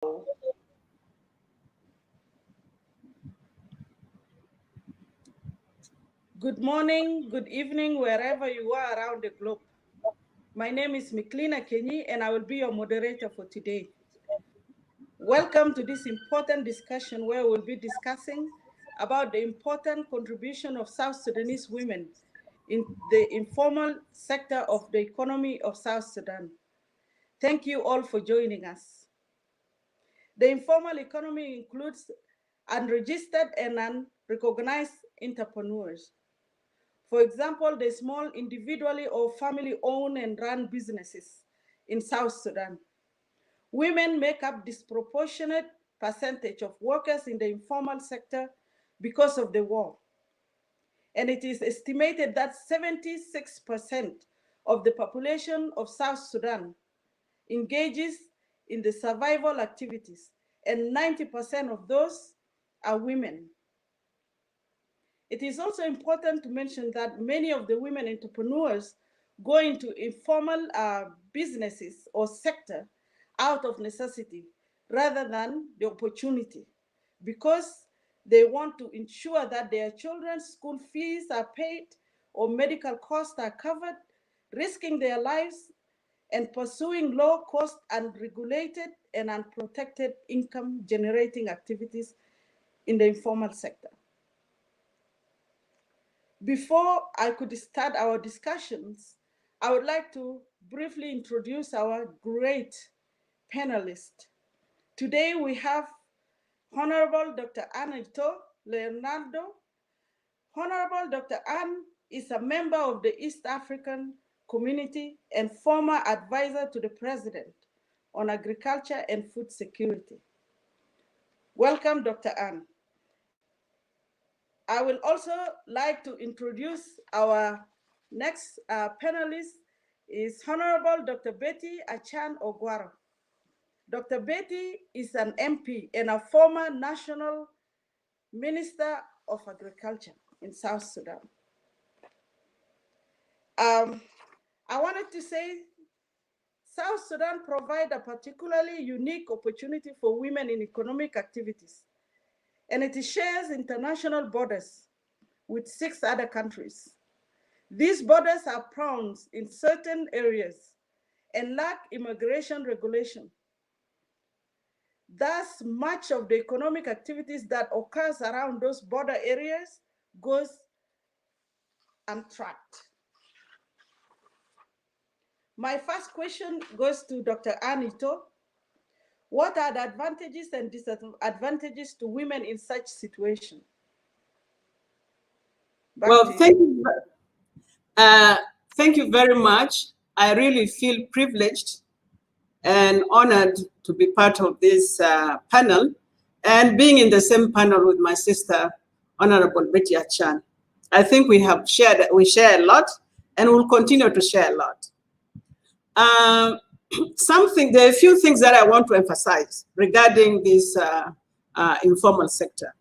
Good morning, good evening, wherever you are around the globe. My name is Miklina Kenyi, and I will be your moderator for today. Welcome to this important discussion where we'll be discussing about the important contribution of South Sudanese women in the informal sector of the economy of South Sudan. Thank you all for joining us. The informal economy includes unregistered and unrecognized entrepreneurs. For example, the small individually or family-owned and run businesses in South Sudan. Women make up disproportionate percentage of workers in the informal sector because of the war. And it is estimated that 76% of the population of South Sudan engages in the survival activities, and 90% of those are women. It is also important to mention that many of the women entrepreneurs go into informal businesses or sector out of necessity rather than the opportunity, because they want to ensure that their children's school fees are paid or medical costs are covered, risking their lives and pursuing low-cost, unregulated, and unprotected income-generating activities in the informal sector. Before I could start our discussions, I would like to briefly introduce our great panelists. Today we have Honorable Dr. Anne Leonardo. Honorable Dr. Anne is a member of the East African Community and former advisor to the President on Agriculture and Food Security. Welcome, Dr. Anne. I will also like to introduce our next panelist is Honorable Dr. Betty Achan Ogwaro. Dr. Betty is an MP and a former National Minister of Agriculture in South Sudan. I wanted to say South Sudan provides a particularly unique opportunity for women in economic activities, and it shares international borders with 6 other countries. These borders are prone in certain areas and lack immigration regulation. Thus, much of the economic activities that occurs around those border areas goes untracked. My first question goes to Dr. Anito. What are the advantages and disadvantages to women in such situation? Well, thank you very much. I really feel privileged and honored to be part of this panel and being in the same panel with my sister, Honorable Betty Achan. I think we share a lot and we'll continue to share a lot. There are a few things that I want to emphasize regarding this informal sector.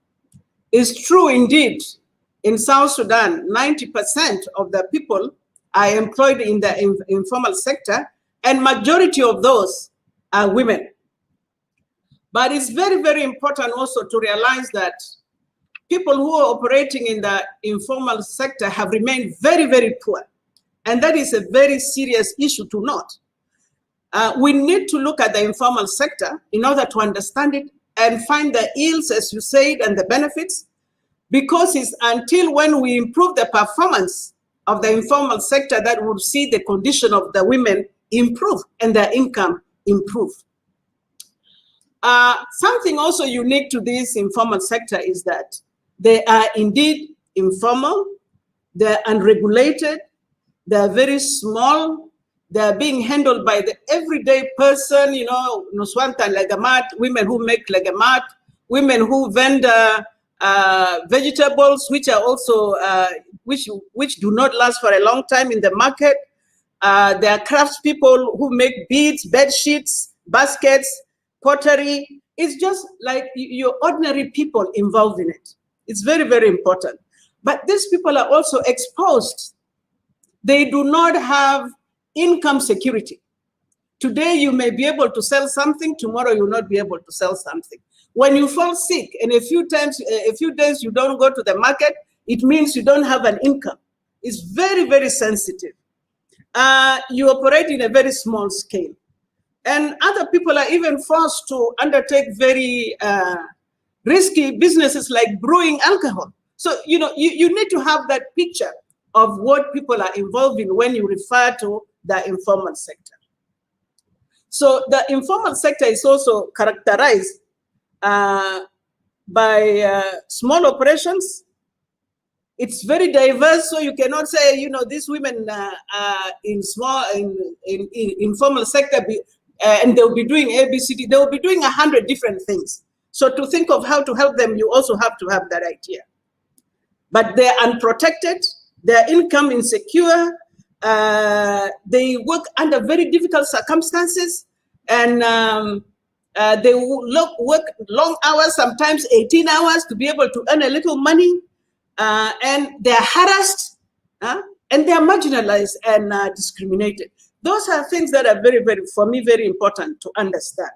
It's true indeed, in South Sudan, 90% of the people are employed in the informal sector, and majority of those are women. But it's very, very important also to realize that people who are operating in the informal sector have remained very, very poor. And that is a very serious issue to note. We need to look at the informal sector in order to understand it and find the ills, as you said, and the benefits, because it's until when we improve the performance of the informal sector that we'll see the condition of the women improve and their income improve. Something also unique to this informal sector is that they are indeed informal, they're unregulated, they're very small, they're being handled by the everyday person, you know, Nuswanta legamat, women who make legamat, women who vend vegetables, which are also, which do not last for a long time in the market. There are craftspeople who make beads, bed sheets, baskets, pottery. It's just like your ordinary people involved in it. It's very, very important. But these people are also exposed. They do not have income security. Today, you may be able to sell something. Tomorrow, you will not be able to sell something. When you fall sick and a few days you don't go to the market, it means you don't have an income. It's very, very sensitive. You operate in a very small scale. And other people are even forced to undertake very risky businesses like brewing alcohol. So, you need to have that picture of what people are involved in when you refer to the informal sector. So the informal sector is also characterized by small operations. It's very diverse, so you cannot say, these women in informal sector and they'll be doing ABCD. They'll be doing 100 different things. So to think of how to help them, you also have to have that idea. But they're unprotected, their income insecure, they work under very difficult circumstances, and they work long hours, sometimes 18 hours, to be able to earn a little money, and they're harassed, and they're marginalized and discriminated. Those are things that are very, very, for me, very important to understand.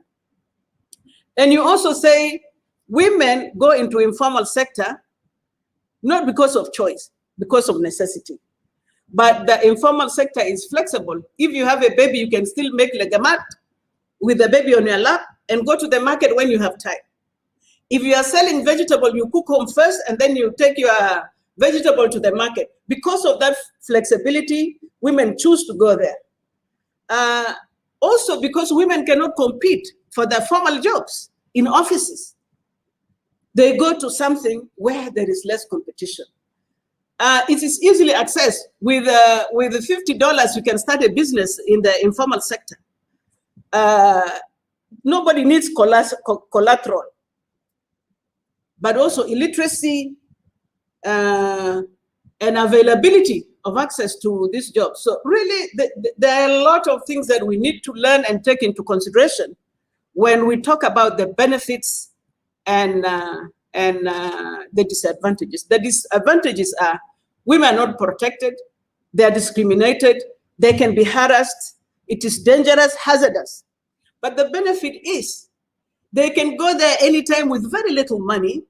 And you also say women go into informal sector not because of choice, because of necessity. But the informal sector is flexible. If you have a baby, you can still make legamat with the baby on your lap and go to the market when you have time. If you are selling vegetable, you cook home first and then you take your vegetable to the market. Because of that flexibility, women choose to go there. Also because women cannot compete for the formal jobs in offices. They go to something where there is less competition. It is easily accessed. With $50, you can start a business in the informal sector. Nobody needs collateral. But also illiteracy and availability of access to this job. So really, there are a lot of things that we need to learn and take into consideration when we talk about the benefits and the disadvantages. The disadvantages are women are not protected, they are discriminated, they can be harassed, it is dangerous, hazardous. But the benefit is they can go there anytime with very little money,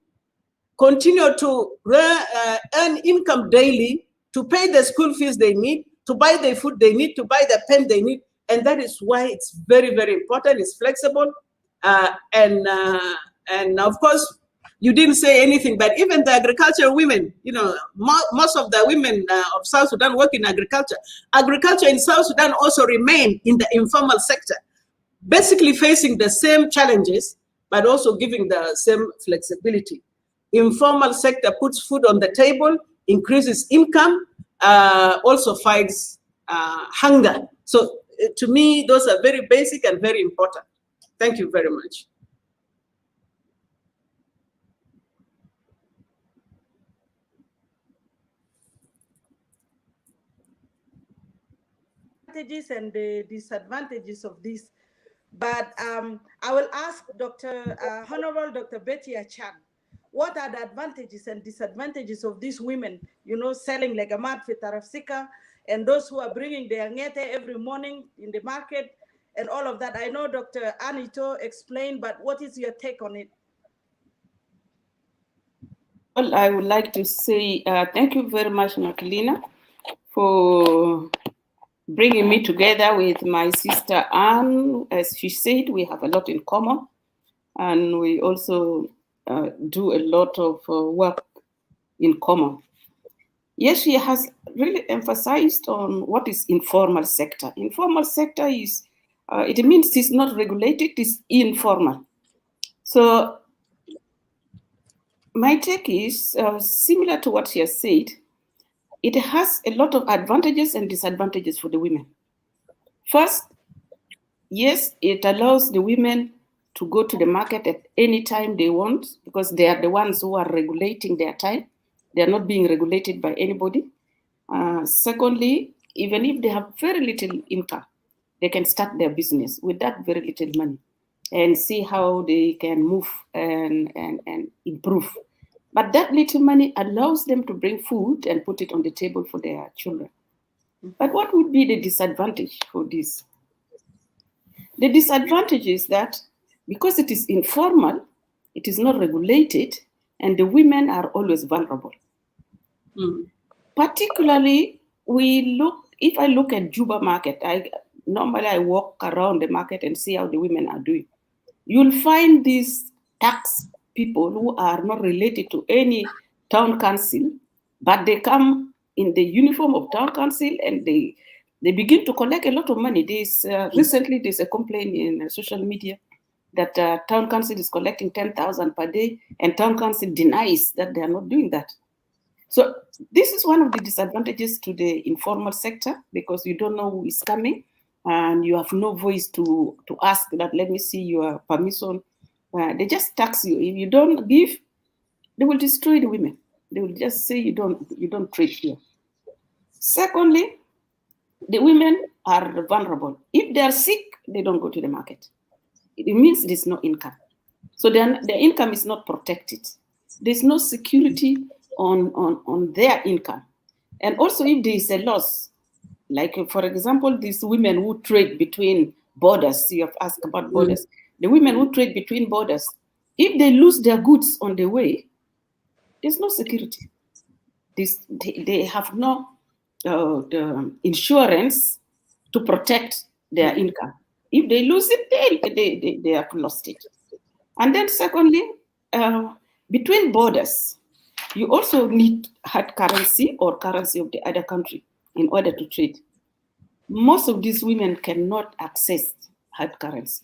continue to earn income daily, to pay the school fees they need, to buy the food they need, to buy the pen they need. And that is why it's very, very important. It's flexible. And of course, you didn't say anything, but even the agricultural women, most of the women of South Sudan work in agriculture. Agriculture in South Sudan also remain in the informal sector, basically facing the same challenges, but also giving the same flexibility. Informal sector puts food on the table, increases income, also fights hunger. So to me, those are very basic and very important. Thank you very much. Advantages and the disadvantages of this. But I will ask Honorable Dr. Betty Achan, what are the advantages and disadvantages of these women, selling legamat for tarafsika, and those who are bringing their ngete every morning in the market and all of that? I know Dr. Anito explained, but what is your take on it? Well, I would like to say thank you very much, Maklina, for bringing me together with my sister Anne. As she said, we have a lot in common, and we also do a lot of work in common. Yes, she has really emphasized on what is informal sector. Informal sector is, it means it's not regulated, it's informal. So my take is similar to what she has said. It has a lot of advantages and disadvantages for the women. First, yes, it allows the women to go to the market at any time they want, because they are the ones who are regulating their time. They are not being regulated by anybody. Secondly, even if they have very little income, they can start their business with that very little money and see how they can move and improve. But that little money allows them to bring food and put it on the table for their children. But what would be the disadvantage for this? The disadvantage is that because it is informal, it is not regulated, and the women are always vulnerable. Particularly, if I look at Juba market, normally I walk around the market and see how the women are doing. You'll find these tax people who are not related to any town council, but they come in the uniform of town council and they begin to collect a lot of money. Recently, there's a complaint in social media that town council is collecting 10,000 per day, and town council denies that they are not doing that. So this is one of the disadvantages to the informal sector, because you don't know who is coming and you have no voice to ask that, let me see your permission. They just tax you. If you don't give, they will destroy the women. They will just say you don't trade here. Secondly, the women are vulnerable. If they are sick, they don't go to the market. It means there's no income. So their income is not protected. There's no security on their income. And also if there is a loss, like for example, these women who trade between borders, you have asked about borders, the women who trade between borders, if they lose their goods on the way, there's no security. They have no the insurance to protect their income. If they lose it, they have lost it. And then secondly, between borders, you also need hard currency or currency of the other country in order to trade. Most of these women cannot access hard currency.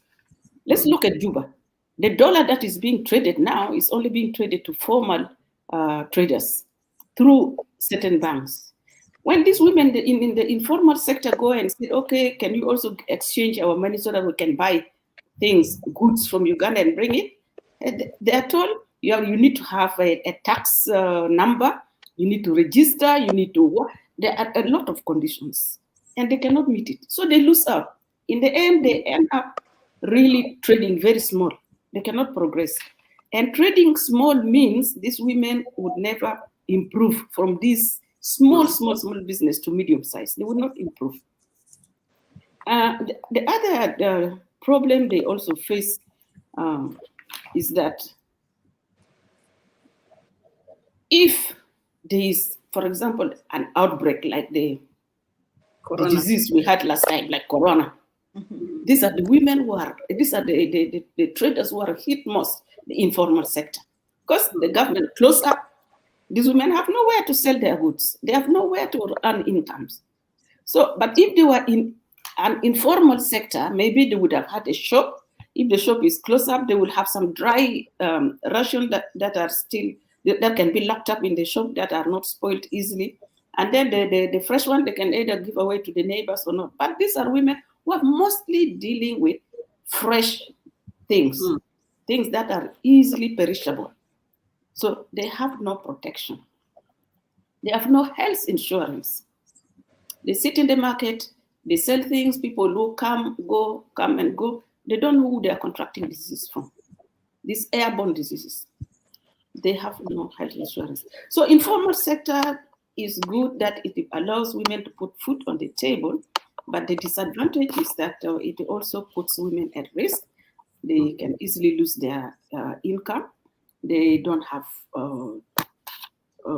Let's look at Juba. The dollar that is being traded now is only being traded to formal traders through certain banks. When these women in the informal sector go and say, okay, can you also exchange our money so that we can buy things, goods from Uganda and bring it? They are told you need to have a tax number, you need to register, you need to work. There are a lot of conditions and they cannot meet it. So they lose out. In the end, they end up really trading very small. They cannot progress. And trading small means these women would never improve from this small business to medium size. They would not improve. The other problem they also face is that if there is, for example, an outbreak like the disease we had last time, like corona, these are the women these are the traders who are hit most, the informal sector. Because the government closed up, these women have nowhere to sell their goods. They have nowhere to earn incomes. So, but if they were in an informal sector, maybe they would have had a shop. If the shop is closed up, they will have some dry ration that are still, that can be locked up in the shop, that are not spoiled easily. And then the fresh one, they can either give away to the neighbors or not. But these are women who are mostly dealing with fresh things, things that are easily perishable. So they have no protection. They have no health insurance. They sit in the market, they sell things, people who come and go. They don't know who they are contracting diseases from. These airborne diseases. They have no health insurance. So informal sector is good that it allows women to put food on the table, but the disadvantage is that it also puts women at risk. They can easily lose their income. They don't have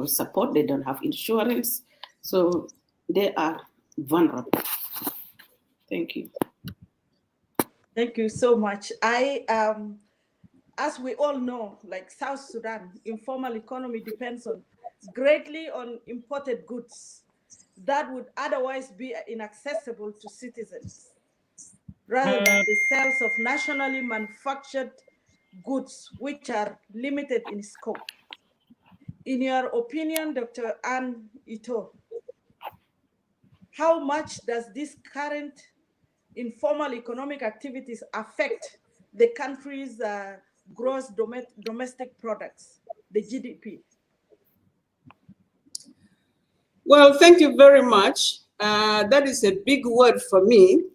support. They don't have insurance. So they are vulnerable. Thank you. Thank you so much. As we all know, like South Sudan, informal economy depends greatly on imported goods that would otherwise be inaccessible to citizens, rather than the sales of nationally manufactured goods, which are limited in scope. In your opinion, Dr. Ann Ito, how much does this current informal economic activities affect the country's gross domestic products, the GDP? Well, thank you very much. That is a big word for me,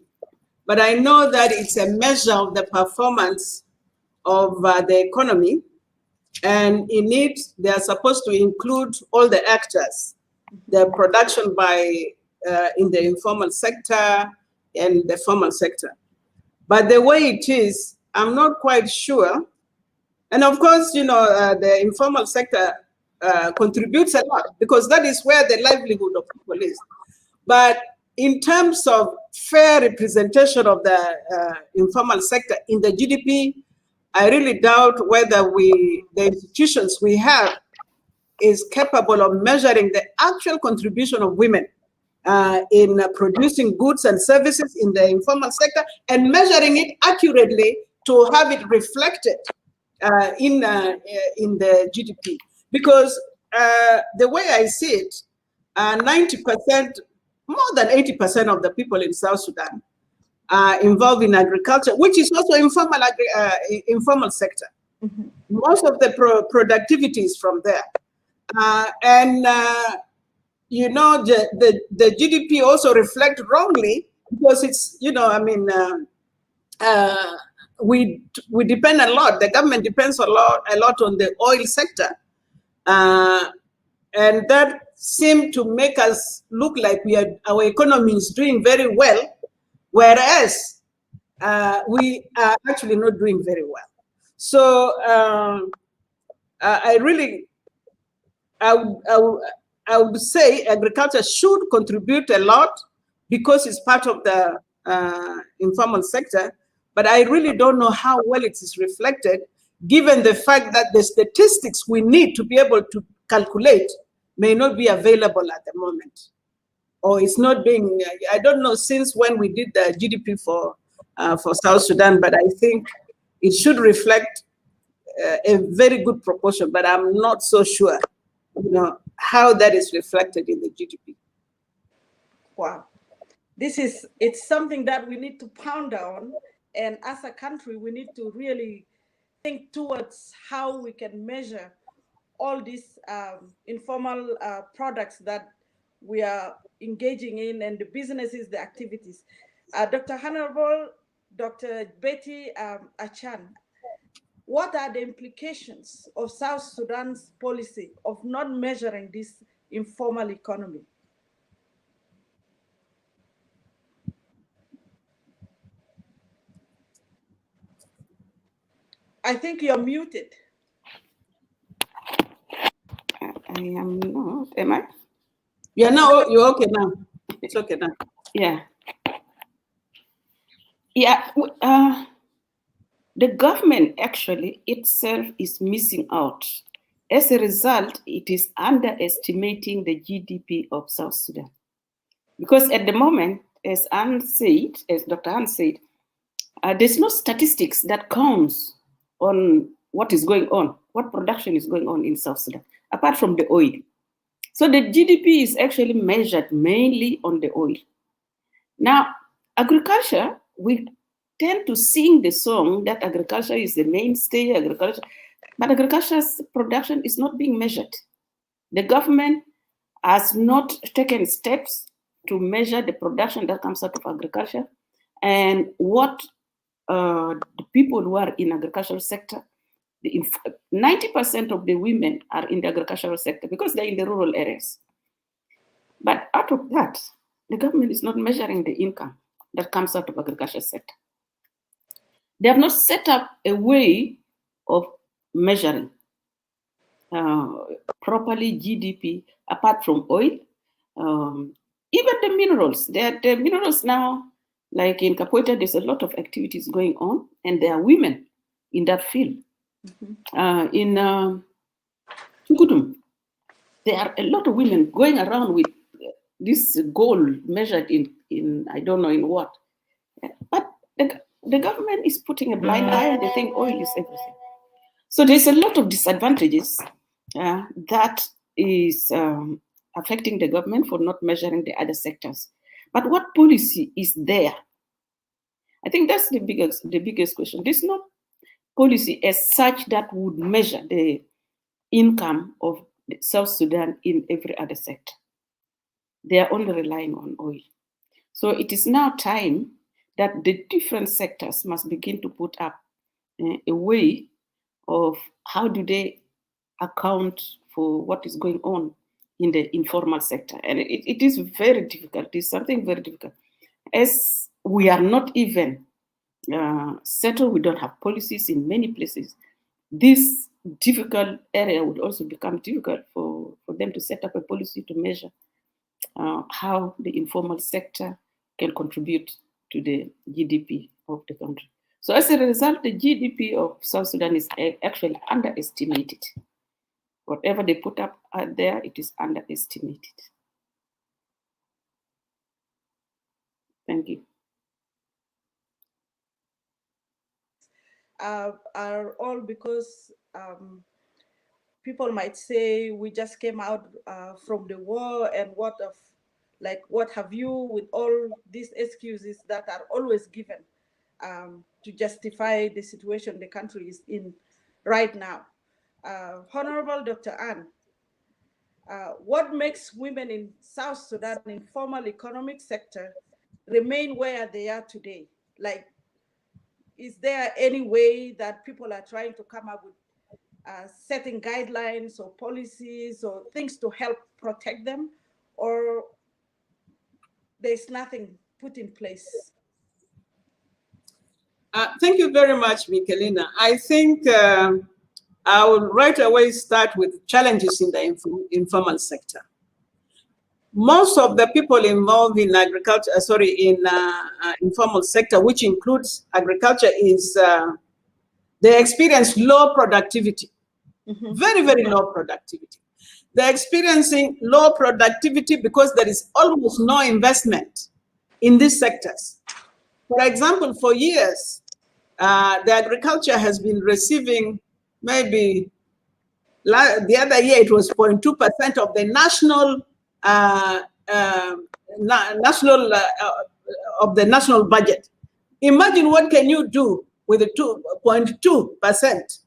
but I know that it's a measure of the performance of the economy, and in it, they are supposed to include all the actors, the production by in the informal sector and the formal sector. But the way it is, I'm not quite sure. And of course, the informal sector contributes a lot because that is where the livelihood of people is. But in terms of fair representation of the informal sector in the GDP, I really doubt whether the institutions we have is capable of measuring the actual contribution of women in producing goods and services in the informal sector and measuring it accurately to have it reflected in the GDP. Because the way I see it, 90%, more than 80% of the people in South Sudan are involved in agriculture, which is also informal sector. Mm-hmm. Most of the productivity is from there. The GDP also reflect wrongly because it's, we depend a lot. The government depends a lot on the oil sector, and that seemed to make us look like our economy is doing very well, whereas we are actually not doing very well. So I would say agriculture should contribute a lot because it's part of the informal sector, but I really don't know how well it is reflected, given the fact that the statistics we need to be able to calculate may not be available at the moment. Or it's not being, I don't know since when we did the GDP for South Sudan, but I think it should reflect a very good proportion, but I'm not so sure, how that is reflected in the GDP. Wow. It's something that we need to ponder on. And as a country, we need to really think towards how we can measure all these informal products that we are engaging in and the businesses, the activities. Dr. Honorable Dr. Betty Achan, what are the implications of South Sudan's policy of not measuring this informal economy? I think you're muted. I am not, am I? Yeah, no, you're okay now. It's okay now. Yeah. Yeah, the government actually itself is missing out. As a result, it is underestimating the GDP of South Sudan. Because at the moment, as Dr. Han said, there's no statistics that counts on what is going on, what production is going on in South Sudan, apart from the oil. So the GDP is actually measured mainly on the oil. Now, agriculture, we tend to sing the song that agriculture is the mainstay, but agriculture's production is not being measured. The government has not taken steps to measure the production that comes out of agriculture and what the people who are in agricultural sector, 90% of the women are in the agricultural sector because they're in the rural areas. But out of that, the government is not measuring the income that comes out of agricultural sector. They have not set up a way of measuring properly GDP apart from oil. Even the minerals, the minerals now, like in Capoeira, there's a lot of activities going on, and there are women in that field. Mm-hmm. In Tukudum, there are a lot of women going around with this gold measured in I don't know in what. But the government is putting a blind eye and they think oil is everything. So there's a lot of disadvantages that is affecting the government for not measuring the other sectors. But what policy is there? I think that's the biggest question. There's no policy as such that would measure the income of South Sudan in every other sector. They are only relying on oil. So it is now time that the different sectors must begin to put up a way of how do they account for what is going on in the informal sector. And it is very difficult. It's something very difficult. As we are not even settle. We don't have policies in many places. This difficult area would also become difficult for them to set up a policy to measure how the informal sector can contribute to the GDP of the country. So as a result, the GDP of South Sudan is actually underestimated. Whatever they put up there, it is underestimated. Thank you. Are all because people might say we just came out from the war and what have you, with all these excuses that are always given to justify the situation the country is in right now. Honorable Dr. Ann, what makes women in South Sudan informal economic sector remain where they are today? Like, is there any way that people are trying to come up with setting guidelines or policies or things to help protect them, or there's nothing put in place? Thank you very much, Michelina. I think I will right away start with challenges in the informal sector. Most of the people involved in agriculture, informal sector, which includes agriculture, they experience low productivity, very, very low productivity. They're experiencing low productivity because there is almost no investment in these sectors. For example, for years, the agriculture has been receiving maybe, the other year it was 0.2% of the national national budget. Imagine what can you do with the 2.2%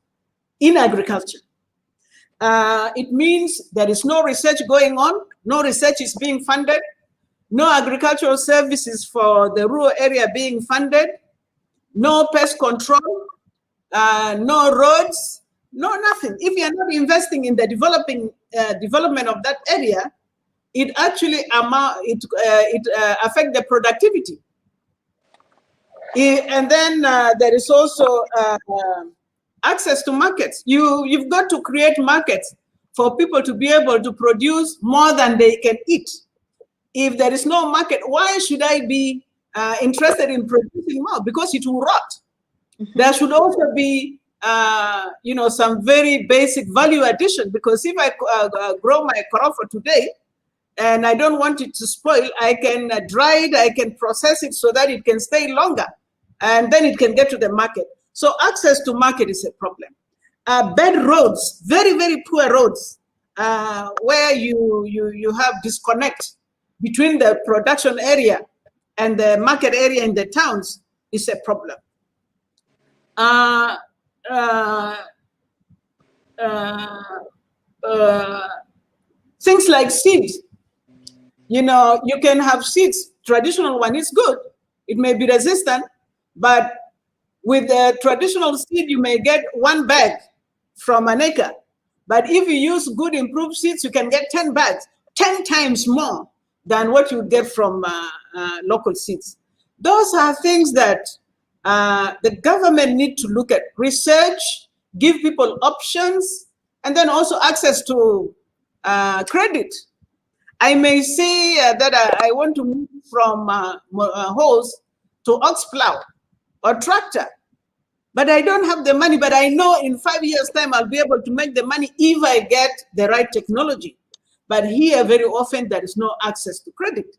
in agriculture. It means there is no research going on, no research is being funded, no agricultural services for the rural area being funded, no pest control, no roads, no nothing. If you are not investing in the development of that area, it actually affects the productivity. And then there is also access to markets. You've got to create markets for people to be able to produce more than they can eat. If there is no market, why should I be interested in producing more? Because it will rot. There should also be, some very basic value addition, because if I grow my crop for today and I don't want it to spoil, I can dry it, I can process it so that it can stay longer, and then it can get to the market. So access to market is a problem. Bad roads, very, very poor roads, where you have disconnect between the production area and the market area in the towns is a problem. Things like seeds. You can have seeds. Traditional one is good. It may be resistant, but with the traditional seed, you may get 1 bag from an acre. But if you use good improved seeds, you can get 10 bags, 10 times more than what you get from local seeds. Those are things that the government need to look at. Research, give people options, and then also access to credit. I may say that I want to move from hose to ox plow or tractor, but I don't have the money. But I know in 5 years' time, I'll be able to make the money if I get the right technology. But here, very often, there is no access to credit.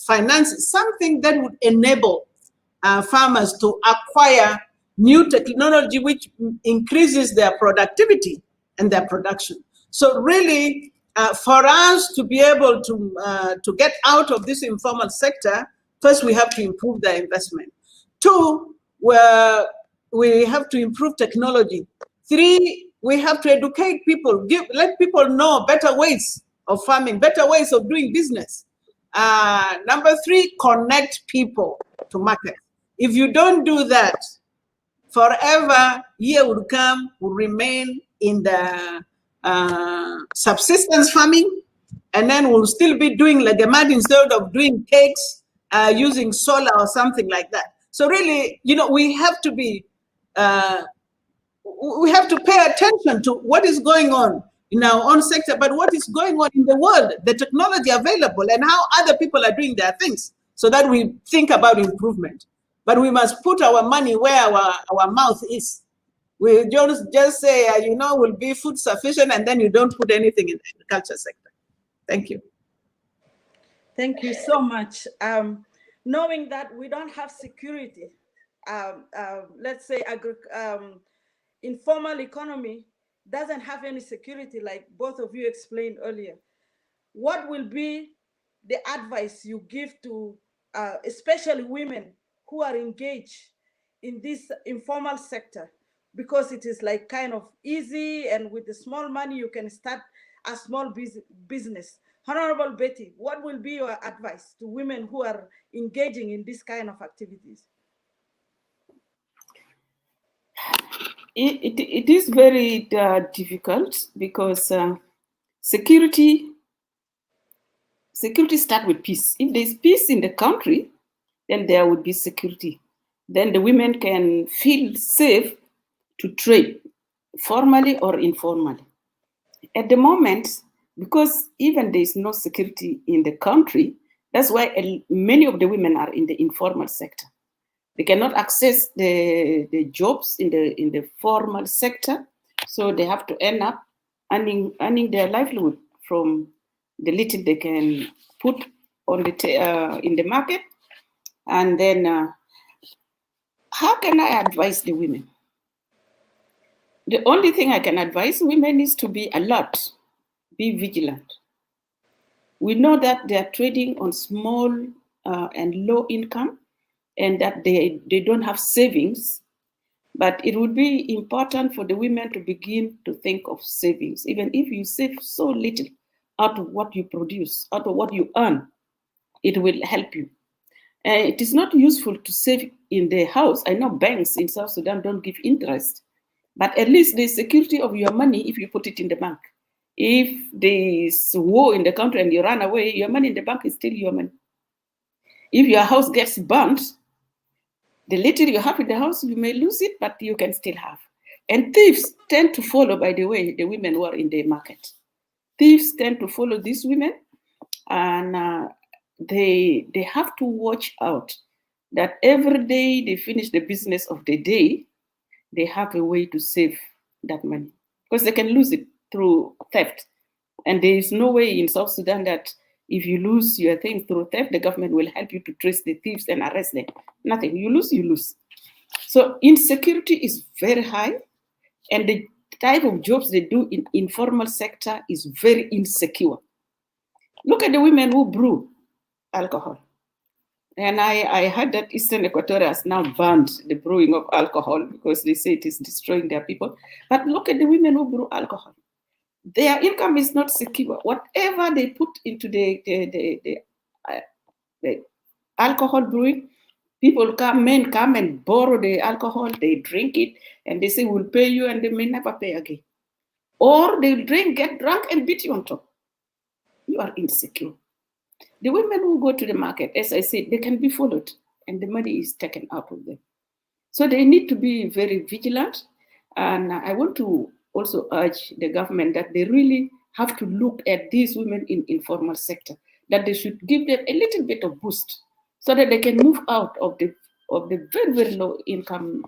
Finance, something that would enable farmers to acquire new technology, which increases their productivity and their production. So really, for us to be able to get out of this informal sector, first we have to improve the investment. 2, we have to improve technology. 3, we have to educate people, let people know better ways of farming, better ways of doing business. Number 3, connect people to market. If you don't do that, forever, year will come, will remain in the subsistence farming, and then we'll still be doing legume instead of doing cakes using solar or something like that. So So really, we have to be, we have to pay attention to what is going on in our own sector, but what is going on in the world, the technology available, and how other people are doing their things, so that we think about improvement. But we must put our money where our mouth is. We just say, we'll be food sufficient, and then you don't put anything in the agriculture sector. Thank you. Thank you so much. Knowing that we don't have security, let's say informal economy doesn't have any security, like both of you explained earlier. What will be the advice you give to especially women who are engaged in this informal sector? Because it is like kind of easy, and with the small money you can start a small business. Honorable Betty, what will be your advice to women who are engaging in this kind of activities? It is very difficult, because security starts with peace. If there's peace in the country, then there would be security. Then the women can feel safe to trade, formally or informally. At the moment, because even there is no security in the country, that's why many of the women are in the informal sector. They cannot access the jobs in the formal sector, so they have to end up earning their livelihood from the little they can put on in the market. And then, how can I advise the women? The only thing I can advise women is to be alert, be vigilant. We know that they are trading on small and low income, and that they don't have savings. But it would be important for the women to begin to think of savings. Even if you save so little out of what you produce, out of what you earn, it will help you. It is not useful to save in the house. I know banks in South Sudan don't give interest, but at least there's security of your money if you put it in the bank. If there's war in the country and you run away, your money in the bank is still your money. If your house gets burnt, the little you have in the house, you may lose it, but you can still have. And thieves tend to follow, by the way, the women who are in the market. Thieves tend to follow these women, and they have to watch out that every day they finish the business of the day, they have a way to save that money, because they can lose it through theft. And there is no way in South Sudan that if you lose your things through theft, the government will help you to trace the thieves and arrest them. Nothing. You lose, you lose. So insecurity is very high, and the type of jobs they do in informal sector is very insecure. Look at the women who brew alcohol. And I heard that Eastern Equatoria has now banned the brewing of alcohol because they say it is destroying their people. But look at the women who brew alcohol. Their income is not secure. Whatever they put into the alcohol brewing, men come and borrow the alcohol, they drink it, and they say, we'll pay you, and they may never pay again. Or they'll drink, get drunk, and beat you on top. You are insecure. The women who go to the market, as I said, they can be followed, and the money is taken out of them. So they need to be very vigilant. And I want to also urge the government that they really have to look at these women in informal sector, that they should give them a little bit of boost so that they can move out of the very, very low income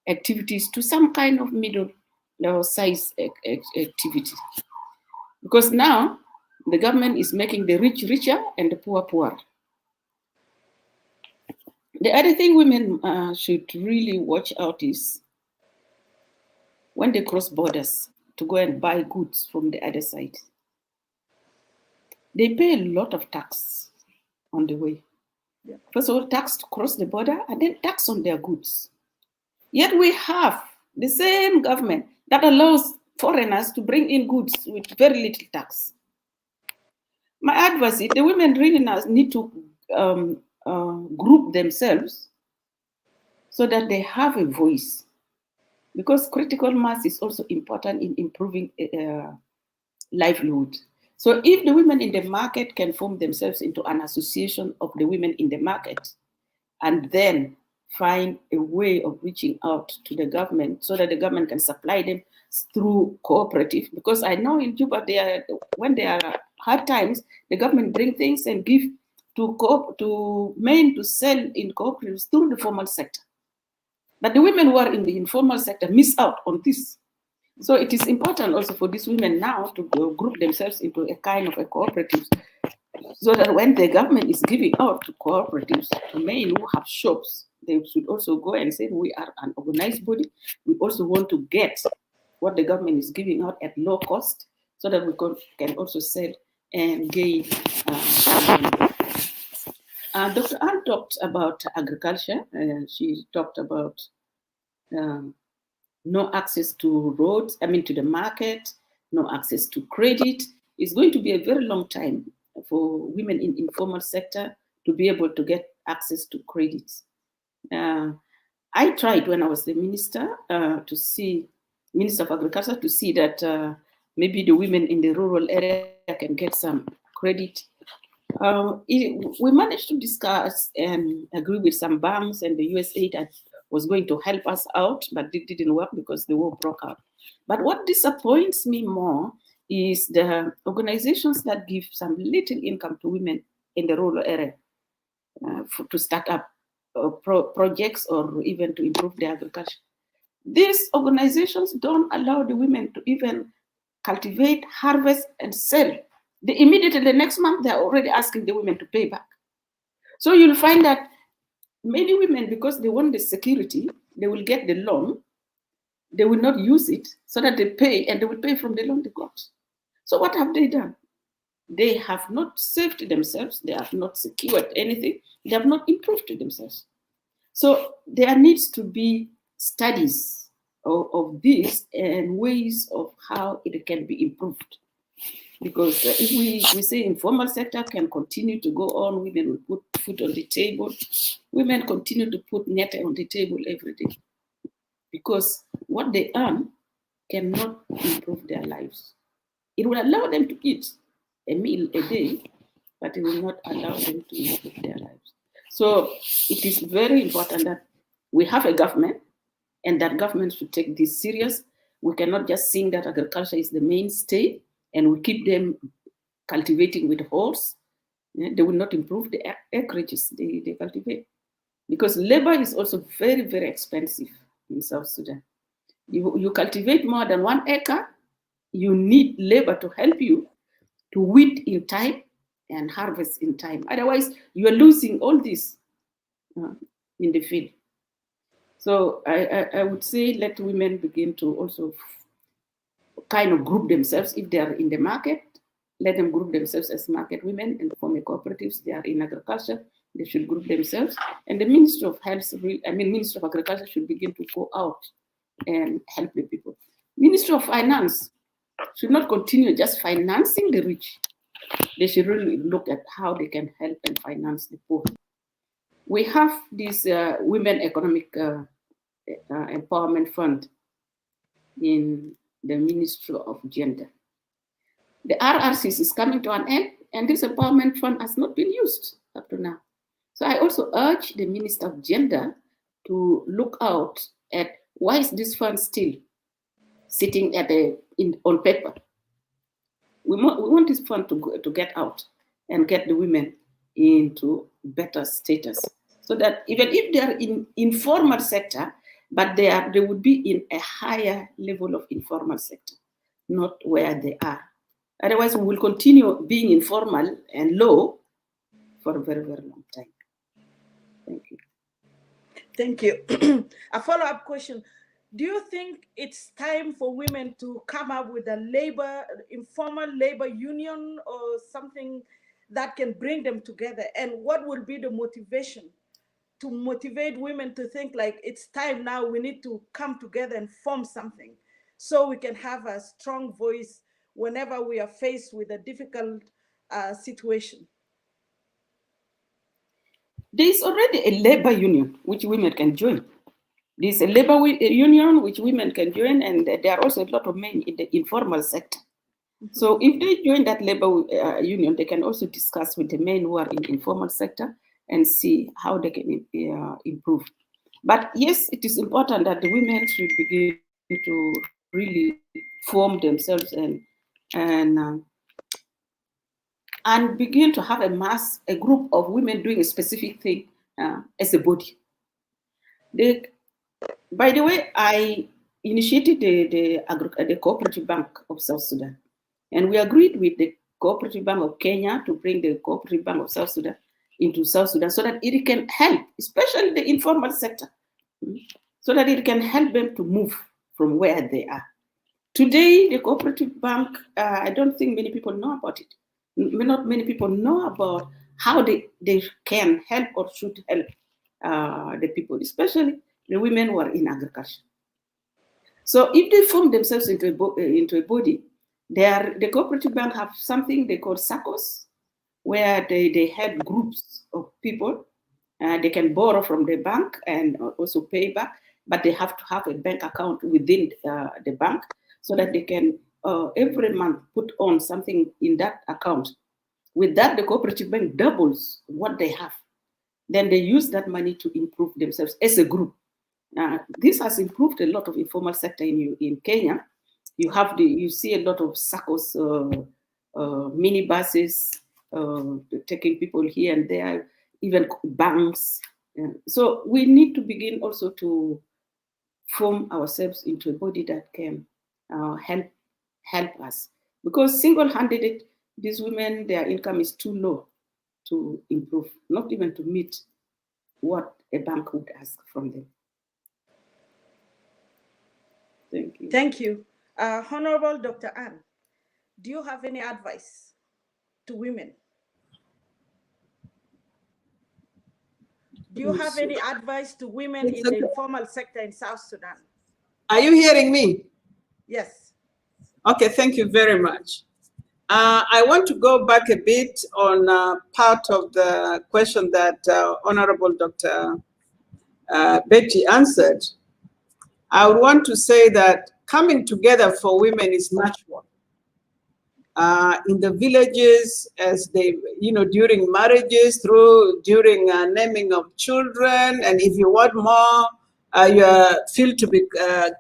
activities to some kind of middle size activity. Because now the government is making the rich richer and the poor poorer. The other thing women should really watch out is when they cross borders to go and buy goods from the other side. They pay a lot of tax on the way. Yeah. First of all, tax to cross the border, and then tax on their goods. Yet we have the same government that allows foreigners to bring in goods with very little tax. My advice is the women really need to group themselves so that they have a voice, because critical mass is also important in improving livelihood. So if the women in the market can form themselves into an association of the women in the market, and then find a way of reaching out to the government so that the government can supply them through cooperative. Because I know in Juba, when there are hard times, the government bring things and give to men to sell in cooperatives through the formal sector. But the women who are in the informal sector miss out on this. So it is important also for these women now to group themselves into a kind of a cooperative, so that when the government is giving out to cooperatives, to men who have shops, they should also go and say, we are an organized body. We also want to get what the government is giving out at low cost, so that we can also sell and gain. Dr. Ann talked about agriculture. She talked about no access to roads, to the market, no access to credit. It's going to be a very long time for women in informal sector to be able to get access to credits. I tried when I was the minister Minister of Agriculture, to see that maybe the women in the rural area can get some credit. We managed to discuss and agree with some banks, and the USAID that was going to help us out, but it didn't work because the war broke out. But what disappoints me more is the organizations that give some little income to women in the rural area to start up projects or even to improve their agriculture. These organizations don't allow the women to even cultivate, harvest, and sell. Immediately the next month, they're already asking the women to pay back. So you'll find that many women, because they want the security, they will get the loan, they will not use it, so that they pay, and they will pay from the loan they got. So what have they done? They have not saved themselves, they have not secured anything, they have not improved themselves. So there needs to be studies of this and ways of how it can be improved. Because if we say informal sector can continue to go on, women will put food on the table, women continue to put net on the table every day. Because what they earn cannot improve their lives. It will allow them to eat a meal a day, but it will not allow them to improve their lives. So it is very important that we have a government, and that government should take this serious. We cannot just think that agriculture is the mainstay and we keep them cultivating with horse. They will not improve the acreages they cultivate. Because labor is also very, very expensive in South Sudan. You cultivate more than 1 acre, you need labor to help you to weed in time and harvest in time. Otherwise, you are losing all this in the field. So I would say let women begin to also kind of group themselves. If they are in the market, let them group themselves as market women and form a cooperatives. They are in agriculture, they should group themselves. And the Minister of Health, Minister of Agriculture should begin to go out and help the people. Minister of Finance should not continue just financing the rich. They should really look at how they can help and finance the poor. We have this Women Economic Empowerment Fund in the Ministry of Gender. The RRCs is coming to an end, and this empowerment fund has not been used up to now. So I also urge the Minister of Gender to look out at why is this fund still sitting on paper. We want this fund to get out and get the women into better status, so that even if they are in informal sector, but they would be in a higher level of informal sector, not where they are. Otherwise, we will continue being informal and low for a very, very long time. Thank you. Thank you. A follow-up question. Do you think it's time for women to come up with a informal labor union or something that can bring them together? And what will be the motivation to motivate women to think like it's time now, we need to come together and form something so we can have a strong voice whenever we are faced with a difficult situation? There is already a labor union which women can join. There is a labor union which women can join, and there are also a lot of men in the informal sector. So if they join that labor union, they can also discuss with the men who are in the informal sector and see how they can improve. But yes, it is important that the women should begin to really form themselves and begin to have a group of women doing a specific thing as a body. By the way, I initiated the Cooperative Bank of South Sudan, and we agreed with the Cooperative Bank of Kenya to bring the Cooperative Bank of South Sudan into South Sudan so that it can help, especially the informal sector, so that it can help them to move from where they are. Today, the Cooperative Bank, I don't think many people know about it. Not many people know about how they can help or should help the people, especially the women who are in agriculture. So if they form themselves into a body, the Cooperative Bank have something they call SACCOs, where they help groups of people. They can borrow from the bank and also pay back, but they have to have a bank account within the bank so that they can every month put on something in that account. With that, the Cooperative Bank doubles what they have. Then they use that money to improve themselves as a group. This has improved a lot of informal sector in Kenya. You see a lot of SACCOs, minibuses, taking people here and there, even banks. So we need to begin also to form ourselves into a body that can help us. Because single-handed, these women, their income is too low to improve, not even to meet what a bank would ask from them. Thank you. Thank you. Honorable Dr. Ann, do you have any advice to women? Do you have any advice to women in the informal sector in South Sudan? Are you hearing me? Yes. Okay, thank you very much. I want to go back a bit on part of the question that Honorable Dr. Betty answered. I would want to say that coming together for women is natural. In the villages, as they, during marriages, during naming of children, and if you want more, you feel to be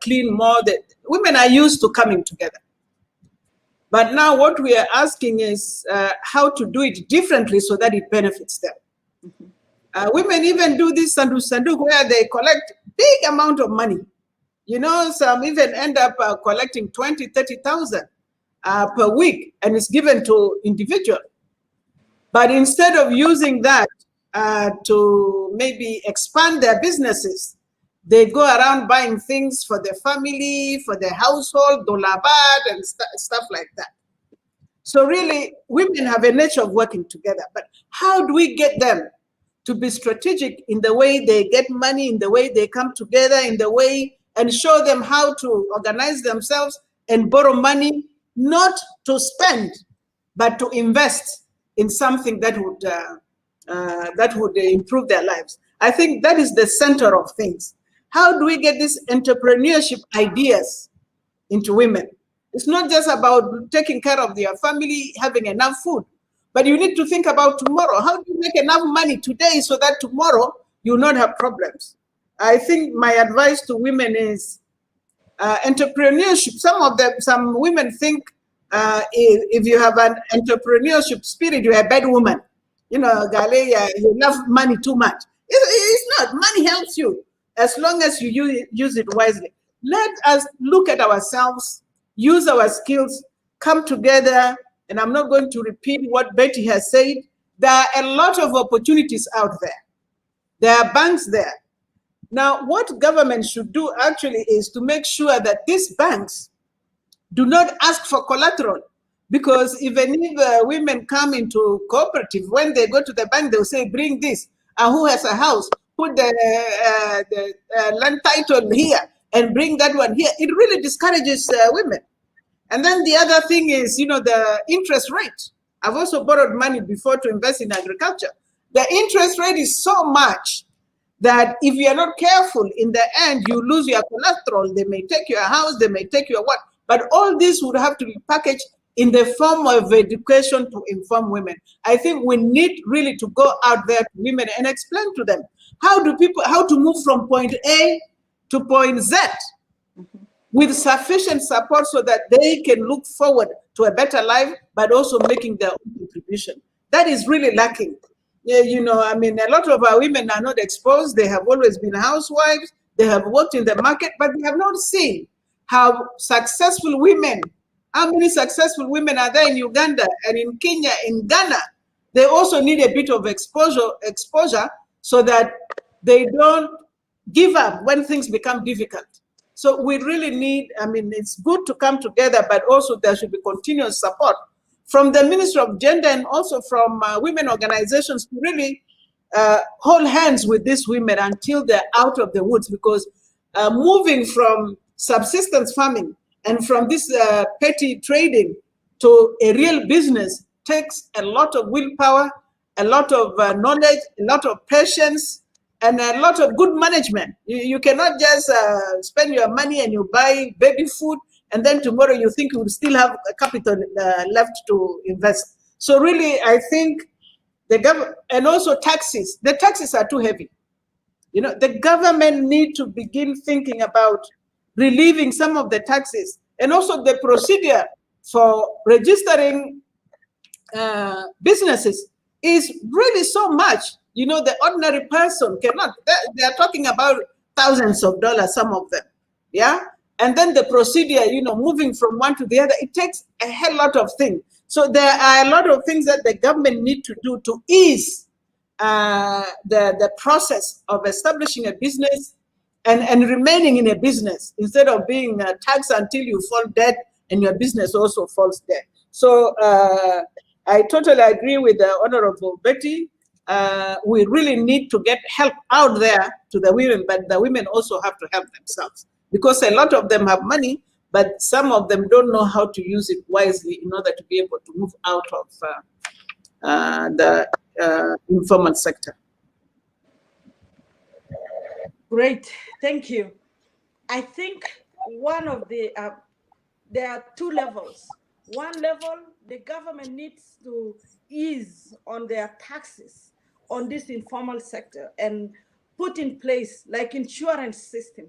clean more, that women are used to coming together. But now what we are asking is how to do it differently so that it benefits them. Mm-hmm. Women even do this sandu where they collect big amount of money. Some even end up collecting 20,000, 30,000 per week, and it's given to individual. But instead of using that to maybe expand their businesses, they go around buying things for their family, for their household, dolabad, and stuff like that. So really, women have a nature of working together. But how do we get them to be strategic in the way they get money, in the way they come together, in the way, and show them how to organize themselves and borrow money, not to spend, but to invest in something that would improve their lives. I think that is the center of things. How do we get these entrepreneurship ideas into women? It's not just about taking care of their family, having enough food, but you need to think about tomorrow. How do you make enough money today so that tomorrow you will not have problems? I think my advice to women is entrepreneurship. Some women think if you have an entrepreneurship spirit, you're a bad woman. Galea, you love money too much. It's not. Money helps you as long as you use it wisely. Let us look at ourselves, use our skills, come together. And I'm not going to repeat what Betty has said. There are a lot of opportunities out there. There are banks there. Now, what government should do actually is to make sure that these banks do not ask for collateral, because even if women come into cooperative, when they go to the bank, they'll say, bring this. Who has a house? Put the land title here and bring that one here. It really discourages women. And then the other thing is, the interest rate. I've also borrowed money before to invest in agriculture. The interest rate is so much that if you are not careful, in the end, you lose your collateral. They may take your house, they may take your what. But all this would have to be packaged in the form of education to inform women. I think we need really to go out there to women and explain to them. how to move from point A to point Z with sufficient support so that they can look forward to a better life, but also making their own contribution. That is really lacking. Yeah, you know, I mean, a lot of our women are not exposed. They have always been housewives. They have worked in the market, but they have not seen how successful women, how many successful women are there in Uganda and in Kenya, in Ghana. They also need a bit of exposure so that they don't give up when things become difficult. So we really need, I mean, it's good to come together, but also there should be continuous support from the Ministry of Gender and also from women organizations to really hold hands with these women until they're out of the woods, because moving from subsistence farming and from this petty trading to a real business takes a lot of willpower, a lot of knowledge, a lot of patience, and a lot of good management. You cannot just spend your money and you buy baby food, and then tomorrow you think you will still have a capital left to invest. So really, I think the government, and also taxes, the taxes are too heavy. You know, the government need to begin thinking about relieving some of the taxes, and also the procedure for registering businesses is really so much. You know, the ordinary person cannot, they are talking about thousands of dollars, some of them. Yeah. And then the procedure, you know, moving from one to the other, it takes a hell lot of things. So there are a lot of things that the government need to do to ease the process of establishing a business and remaining in a business instead of being taxed until you fall dead and your business also falls dead. So I totally agree with the Honorable Betty. We really need to get help out there to the women, but the women also have to help themselves, because a lot of them have money, but some of them don't know how to use it wisely in order to be able to move out of the informal sector. Great, thank you. I think one of the, there are two levels. One level, the government needs to ease on their taxes on this informal sector and put in place like insurance system.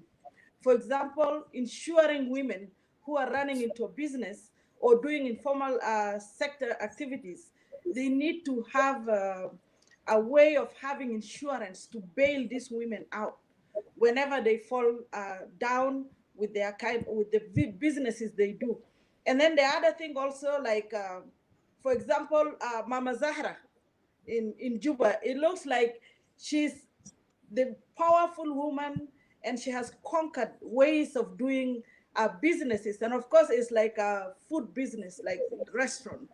For example, insuring women who are running into a business or doing informal sector activities, they need to have a way of having insurance to bail these women out whenever they fall down with their with the businesses they do. And then the other thing also, like for example, Mama Zahra in Juba, it looks like she's the powerful woman and she has conquered ways of doing businesses. And of course, it's like a food business, like restaurant.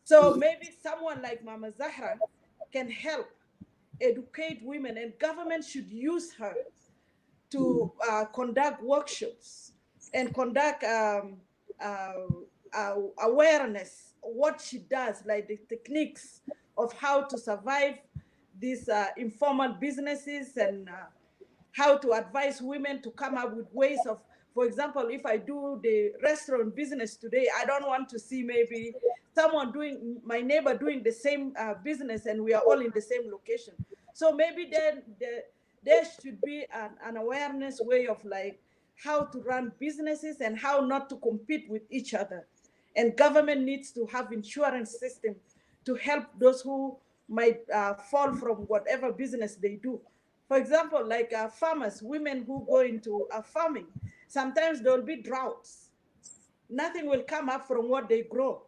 So maybe someone like Mama Zahra can help educate women, and government should use her to conduct workshops and conduct awareness, what she does, like the techniques of how to survive these informal businesses, and how to advise women to come up with ways of, for example, if I do the restaurant business today, I don't want to see maybe someone doing, my neighbor doing the same business and we are all in the same location. So maybe then there should be an awareness way of like how to run businesses and how not to compete with each other. And government needs to have insurance system to help those who might fall from whatever business they do. For example, like farmers, women who go into farming, sometimes there will be droughts. Nothing will come up from what they grow,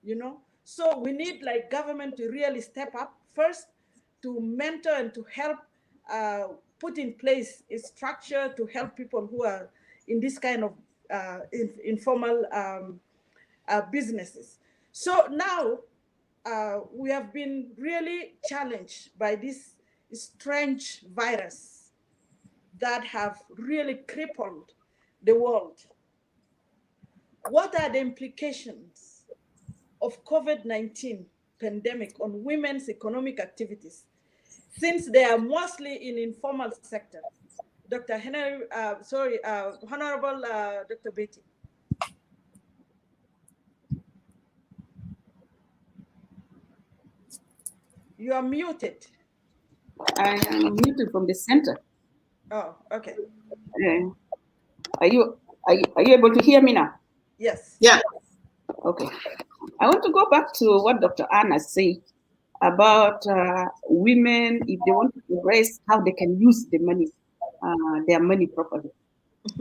you know? So we need like government to really step up first to mentor and to help put in place a structure to help people who are in this kind of informal businesses. So now we have been really challenged by this strange virus that have really crippled the world. What are the implications of COVID-19 pandemic on women's economic activities, since they are mostly in informal sector? Dr. Henry, Honorable Dr. Betty. You are muted. I am muted from the center. Oh, okay. Are you able to hear me now? Yes. Yeah. Okay. I want to go back to what Dr. Anna said about women, if they want to raise, how they can use the money, their money properly.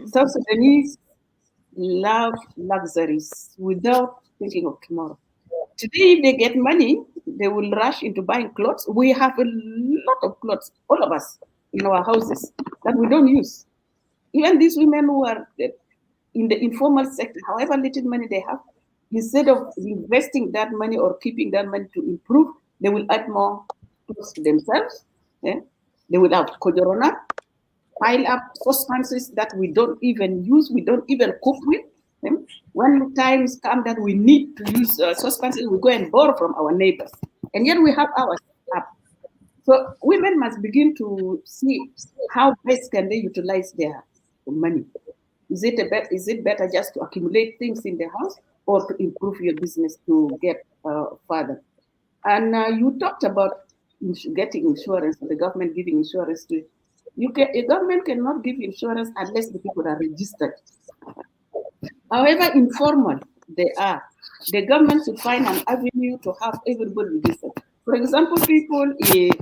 South Sudanese love luxuries without thinking of tomorrow. Today, if they get money, they will rush into buying clothes. We have a lot of clothes, all of us, in our houses that we don't use. Even these women who are in the informal sector, however little money they have, instead of investing that money or keeping that money to improve, they will add more clothes to themselves. Yeah? They will have kojorona, pile up substances that we don't even use, we don't even cook with. Yeah? When times come that we need to use substances, we go and borrow from our neighbors. And yet we have ours up. So women must begin to see how best can they utilize their money. Is it better just to accumulate things in the house or to improve your business to get further? And you talked about getting insurance, the government giving insurance to a government cannot give insurance unless the people are registered. However informal they are, the government should find an avenue to have everybody registered. For example, people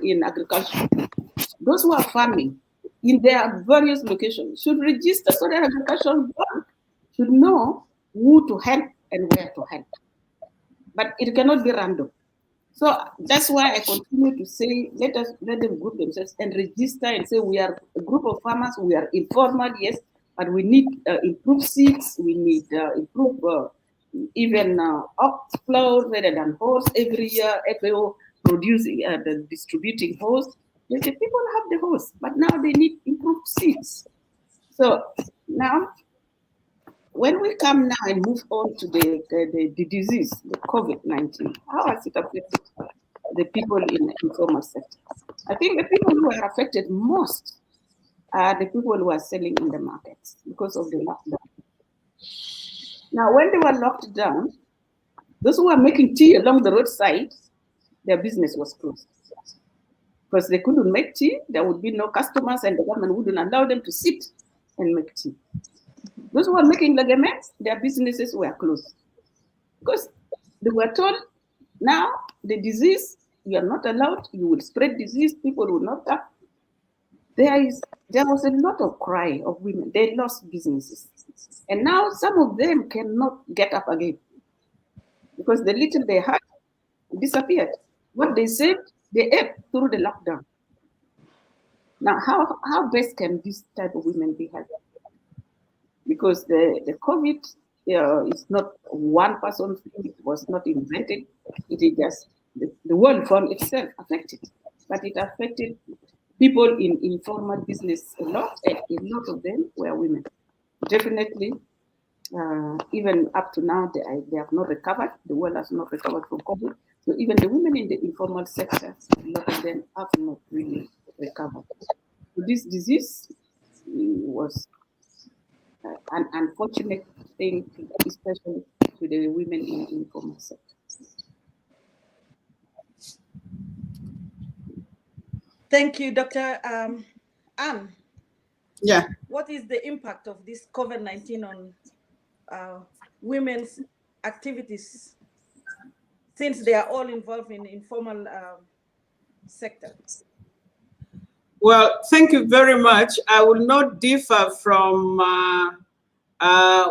in agriculture, those who are farming in their various locations should register so that agricultural bank should know who to help and where to help. But it cannot be random. So that's why I continue to say, let them group themselves and register and say we are a group of farmers, we are informal, yes, but we need improved seeds, we need improved even ox flour rather than horse every year, FAO producing, the distributing horse. The people have the horse, but now they need improved seeds. So now, when we come now and move on to the disease, the COVID-19, how has it affected the people in the informal sector? I think the people who are affected most are the people who are selling in the markets because of the lockdown. Now, when they were locked down, those who were making tea along the roadside, their business was closed. Because they couldn't make tea, there would be no customers, and the government wouldn't allow them to sit and make tea. Those who were making ligaments, their businesses were closed. Because they were told, now the disease, you are not allowed, you will spread disease, people will not come. There was a lot of cry of women. They lost businesses. And now some of them cannot get up again because the little they had disappeared. What they saved, they ate through the lockdown. Now, how best can this type of women be helped? Because the COVID is not one person thing, it was not invented. It is just the world from itself affected. But it affected people in informal business a lot, and a lot of them were women. Definitely, even up to now, they have not recovered. The world has not recovered from COVID. So even the women in the informal sector, a lot of them have not really recovered. So this disease was an unfortunate thing, especially to the women in the informal sector. Thank you, Dr. Anne. Yeah. What is the impact of this COVID-19 on women's activities, since they are all involved in informal sector? Well, thank you very much. I will not differ from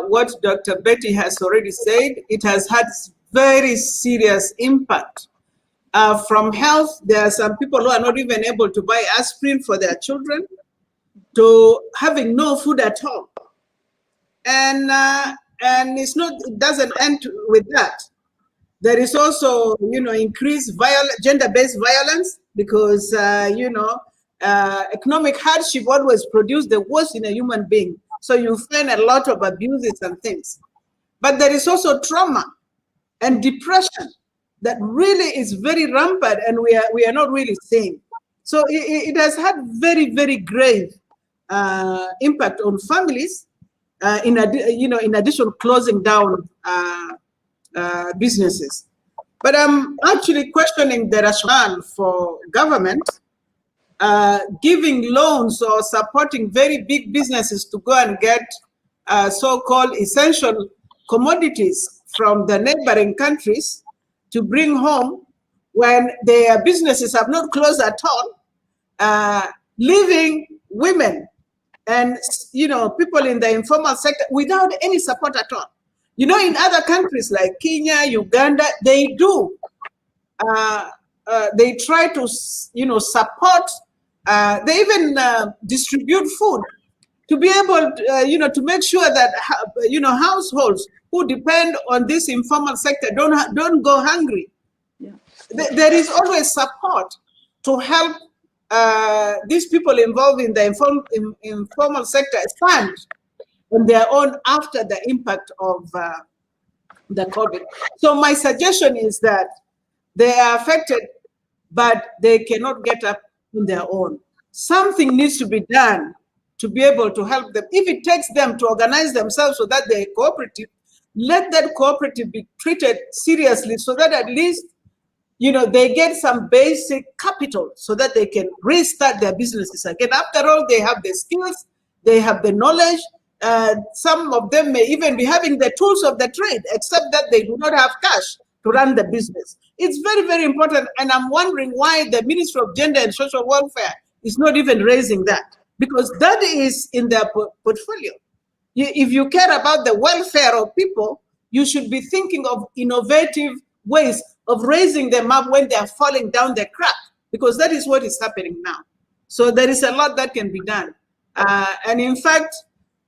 what Dr. Betty has already said. It has had very serious impact. From health, there are some people who are not even able to buy aspirin for their children, to having no food at home. And it doesn't end with that. There is also, increased gender-based violence because, economic hardship always produces the worst in a human being. So you find a lot of abuses and things. But there is also trauma and depression that really is very rampant, and we are not really seeing. So it has had very, very grave impact on families. In addition to closing down businesses. But I'm actually questioning the rationale for government giving loans or supporting very big businesses to go and get so-called essential commodities from the neighboring countries to bring home when their businesses have not closed at all, leaving women and people in the informal sector without any support at all. In other countries like Kenya, Uganda, they do. They try to, support. They even distribute food to be able, to make sure that, households who depend on this informal sector don't go hungry. Yeah. There is always support to help these people involved in the informal sector stand on their own after the impact of the COVID. So my suggestion is that they are affected, but they cannot get up on their own. Something needs to be done to be able to help them. If it takes them to organize themselves so that they're cooperative, let that cooperative be treated seriously so that at least they get some basic capital so that they can restart their businesses again. After all, they have the skills, they have the knowledge. Some of them may even be having the tools of the trade, except that they do not have cash to run the business. It's very, very important. And I'm wondering why the Ministry of Gender and Social Welfare is not even raising that, because that is in their portfolio. If you care about the welfare of people, you should be thinking of innovative ways of raising them up when they are falling down the crack, because that is what is happening now. So there is a lot that can be done. And in fact,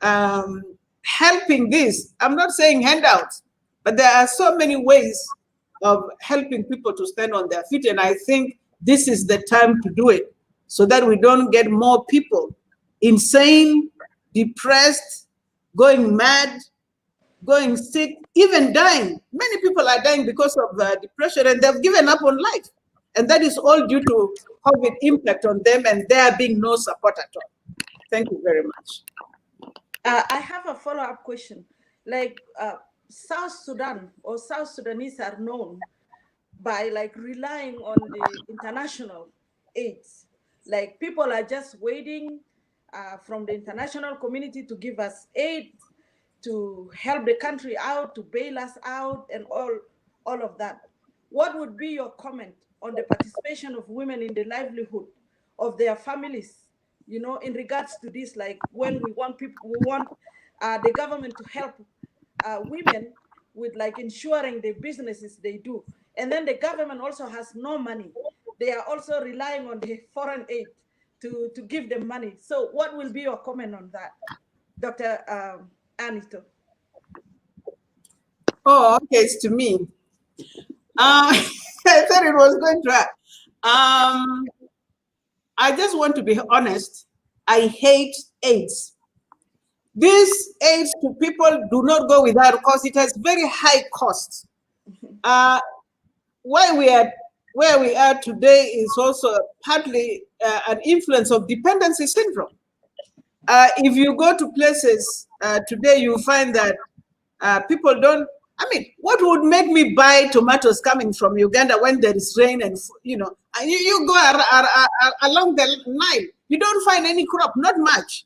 helping this, I'm not saying handouts, but there are so many ways of helping people to stand on their feet. And I think this is the time to do it so that we don't get more people insane, depressed, going mad, going sick, even dying. Many people are dying because of depression, and they've given up on life. And that is all due to COVID impact on them, and there being no support at all. Thank you very much. I have a follow-up question. Like South Sudan or South Sudanese are known by relying on the international aids. Like people are just waiting from the international community to give us aid, to help the country out, to bail us out, and all of that. What would be your comment on the participation of women in the livelihood of their families, in regards to this, like when we want the government to help women with ensuring the businesses they do. And then the government also has no money. They are also relying on the foreign aid to give them money. So what will be your comment on that, Dr. Anito? Oh, okay, it's to me. I thought it was going to. I just want to be honest. I hate AIDS. These aids to people do not go without cost. It has very high costs. Where we are today is also partly an influence of dependency syndrome. If you go to places today, you find that people don't. I mean, what would make me buy tomatoes coming from Uganda when there is rain and you go along the Nile, you don't find any crop, not much.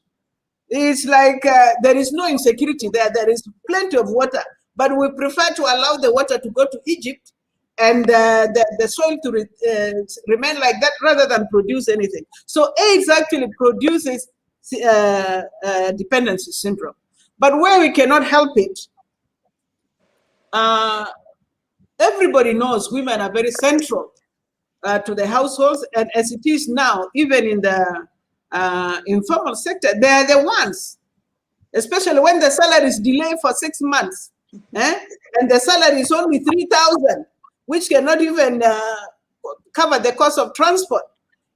It's like there is no insecurity there. There is plenty of water, but we prefer to allow the water to go to Egypt and the soil to remain like that rather than produce anything. So AIDS actually produces dependency syndrome. But where we cannot help it, everybody knows women are very central to the households, and as it is now, even in the informal sector, they are the ones, especially when the salary is delayed for 6 months, and the salary is only 3,000, which cannot even cover the cost of transport.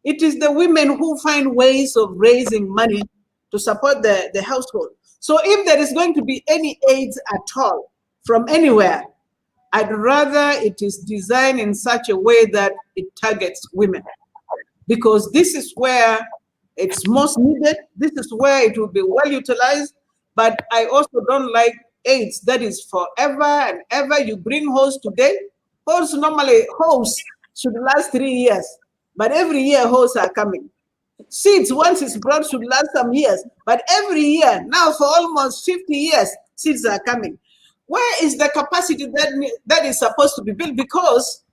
It is the women who find ways of raising money to support the household. So if there is going to be any aids at all from anywhere, I'd rather it is designed in such a way that it targets women, because this is where it's most needed. This is where it will be well utilized. But I also don't like aids that is forever and ever. You bring hosts today. Hosts should last 3 years, but every year hosts are coming. Seeds, once it's brought, should last some years. But every year, now for almost 50 years, seeds are coming. Where is the capacity that is supposed to be built? Because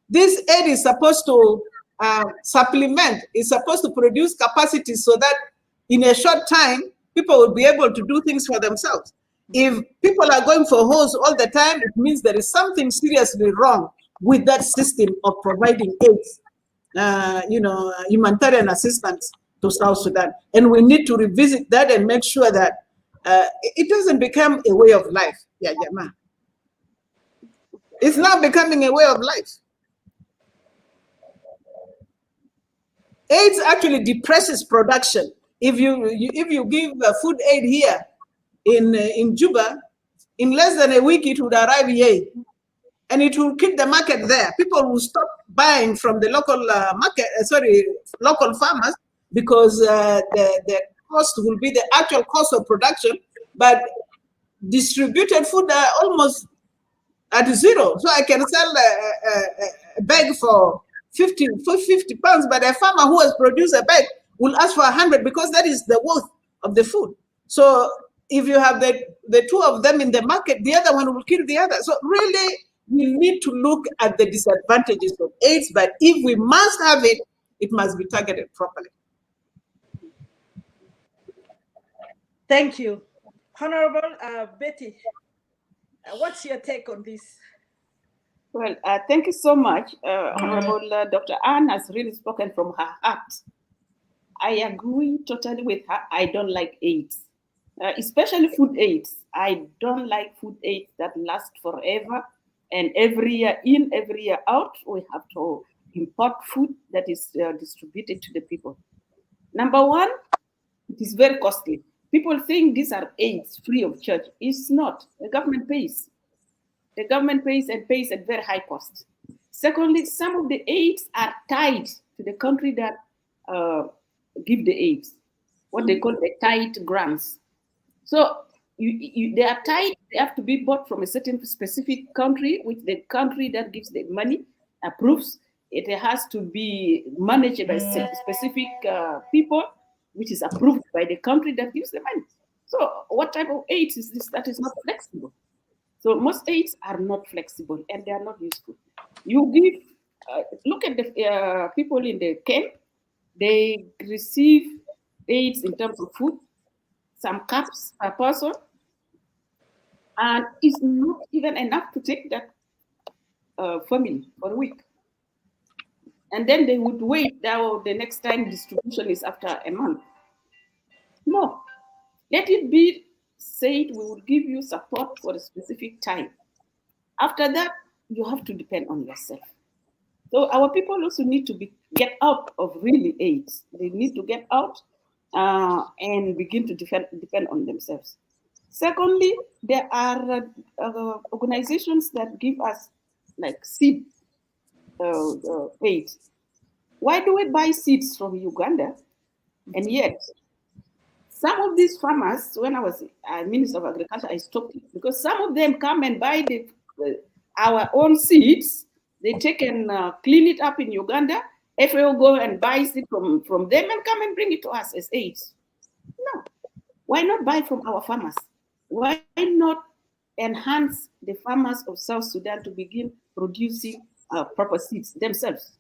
this aid is supposed to supplement, is supposed to produce capacity so that in a short time, people will be able to do things for themselves. If people are going for hoes all the time, it means there is something seriously wrong with that system of providing aids, humanitarian assistance to South Sudan. And we need to revisit that and make sure that it doesn't become a way of life. Yeah, Jama. It's now becoming a way of life. AIDS actually depresses production. If you give food aid here in Juba, in less than a week it would arrive here, and it will keep the market there. People will stop buying from the local local farmers, because the cost will be the actual cost of production, but distributed food are almost at zero. So I can sell a bag for 50 pounds, but a farmer who has produced a bag will ask for 100, because that is the worth of the food. So if you have the two of them in the market, the other one will kill the other. So really, we need to look at the disadvantages of AIDS, but if we must have it, it must be targeted properly. Thank you. Honorable Betty, what's your take on this? Well, thank you so much. Honorable Dr. Anne has really spoken from her heart. I agree totally with her. I don't like AIDS, especially food AIDS. I don't like food AIDS that last forever. And every year in, every year out, we have to import food that is distributed to the people. Number one, it is very costly. People think these are aids free of charge. It's not. The government pays. The government pays and pays at very high cost. Secondly, some of the aids are tied to the country that give the aids, what they call the tied grants. So they are tied. They have to be bought from a certain specific country, which the country that gives the money approves. It has to be managed by specific people, which is approved by the country that gives the money. So what type of aids is this that is not flexible? So most aids are not flexible and they are not useful. You give, look at the people in the camp, they receive aids in terms of food, some cups per person, and it's not even enough to take that family for a week. And then they would wait now the next time distribution is after a month. No, let it be said we will give you support for a specific time. After that, you have to depend on yourself. So our people also need to get out of really AIDS. They need to get out and begin to depend on themselves. Secondly, there are organizations that give us like seed aid. Why do we buy seeds from Uganda? And yet, some of these farmers, when I was Minister of Agriculture, I stopped it because some of them come and buy our own seeds. They take and clean it up in Uganda. FAO go and buys it from them and come and bring it to us as aids. No. Why not buy from our farmers? Why not enhance the farmers of South Sudan to begin producing proper seeds themselves,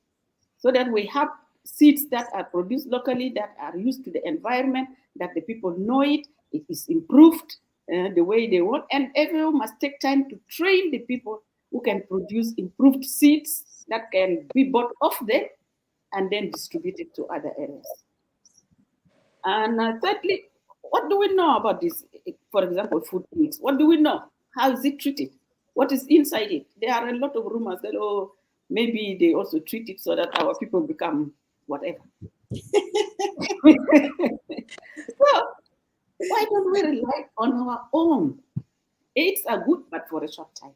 so that we have seeds that are produced locally, that are used to the environment, that the people know it is improved the way they want, and everyone must take time to train the people who can produce improved seeds that can be bought off them and then distributed to other areas. And thirdly, what do we know about this? For example, food aids. What do we know? How is it treated? What is inside it? There are a lot of rumors that, oh, maybe they also treat it so that our people become whatever. So, why don't we rely on our own? Aids are good, but for a short time.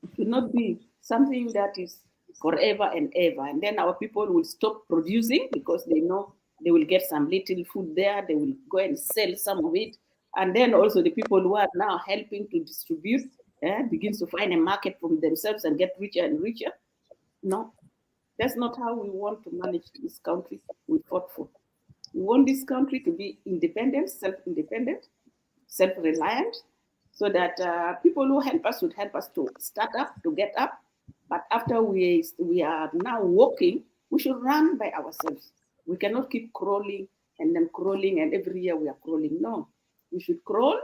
It should not be something that is forever and ever. And then our people will stop producing because they know they will get some little food there. They will go and sell some of it. And then also the people who are now helping to distribute begins to find a market for themselves and get richer and richer. No, that's not how we want to manage this country we fought for. We want this country to be independent, self-independent, self-reliant, so that people who help us would help us to start up, to get up. But after we are now walking, we should run by ourselves. We cannot keep crawling and then crawling, and every year we are crawling. No, we should crawl,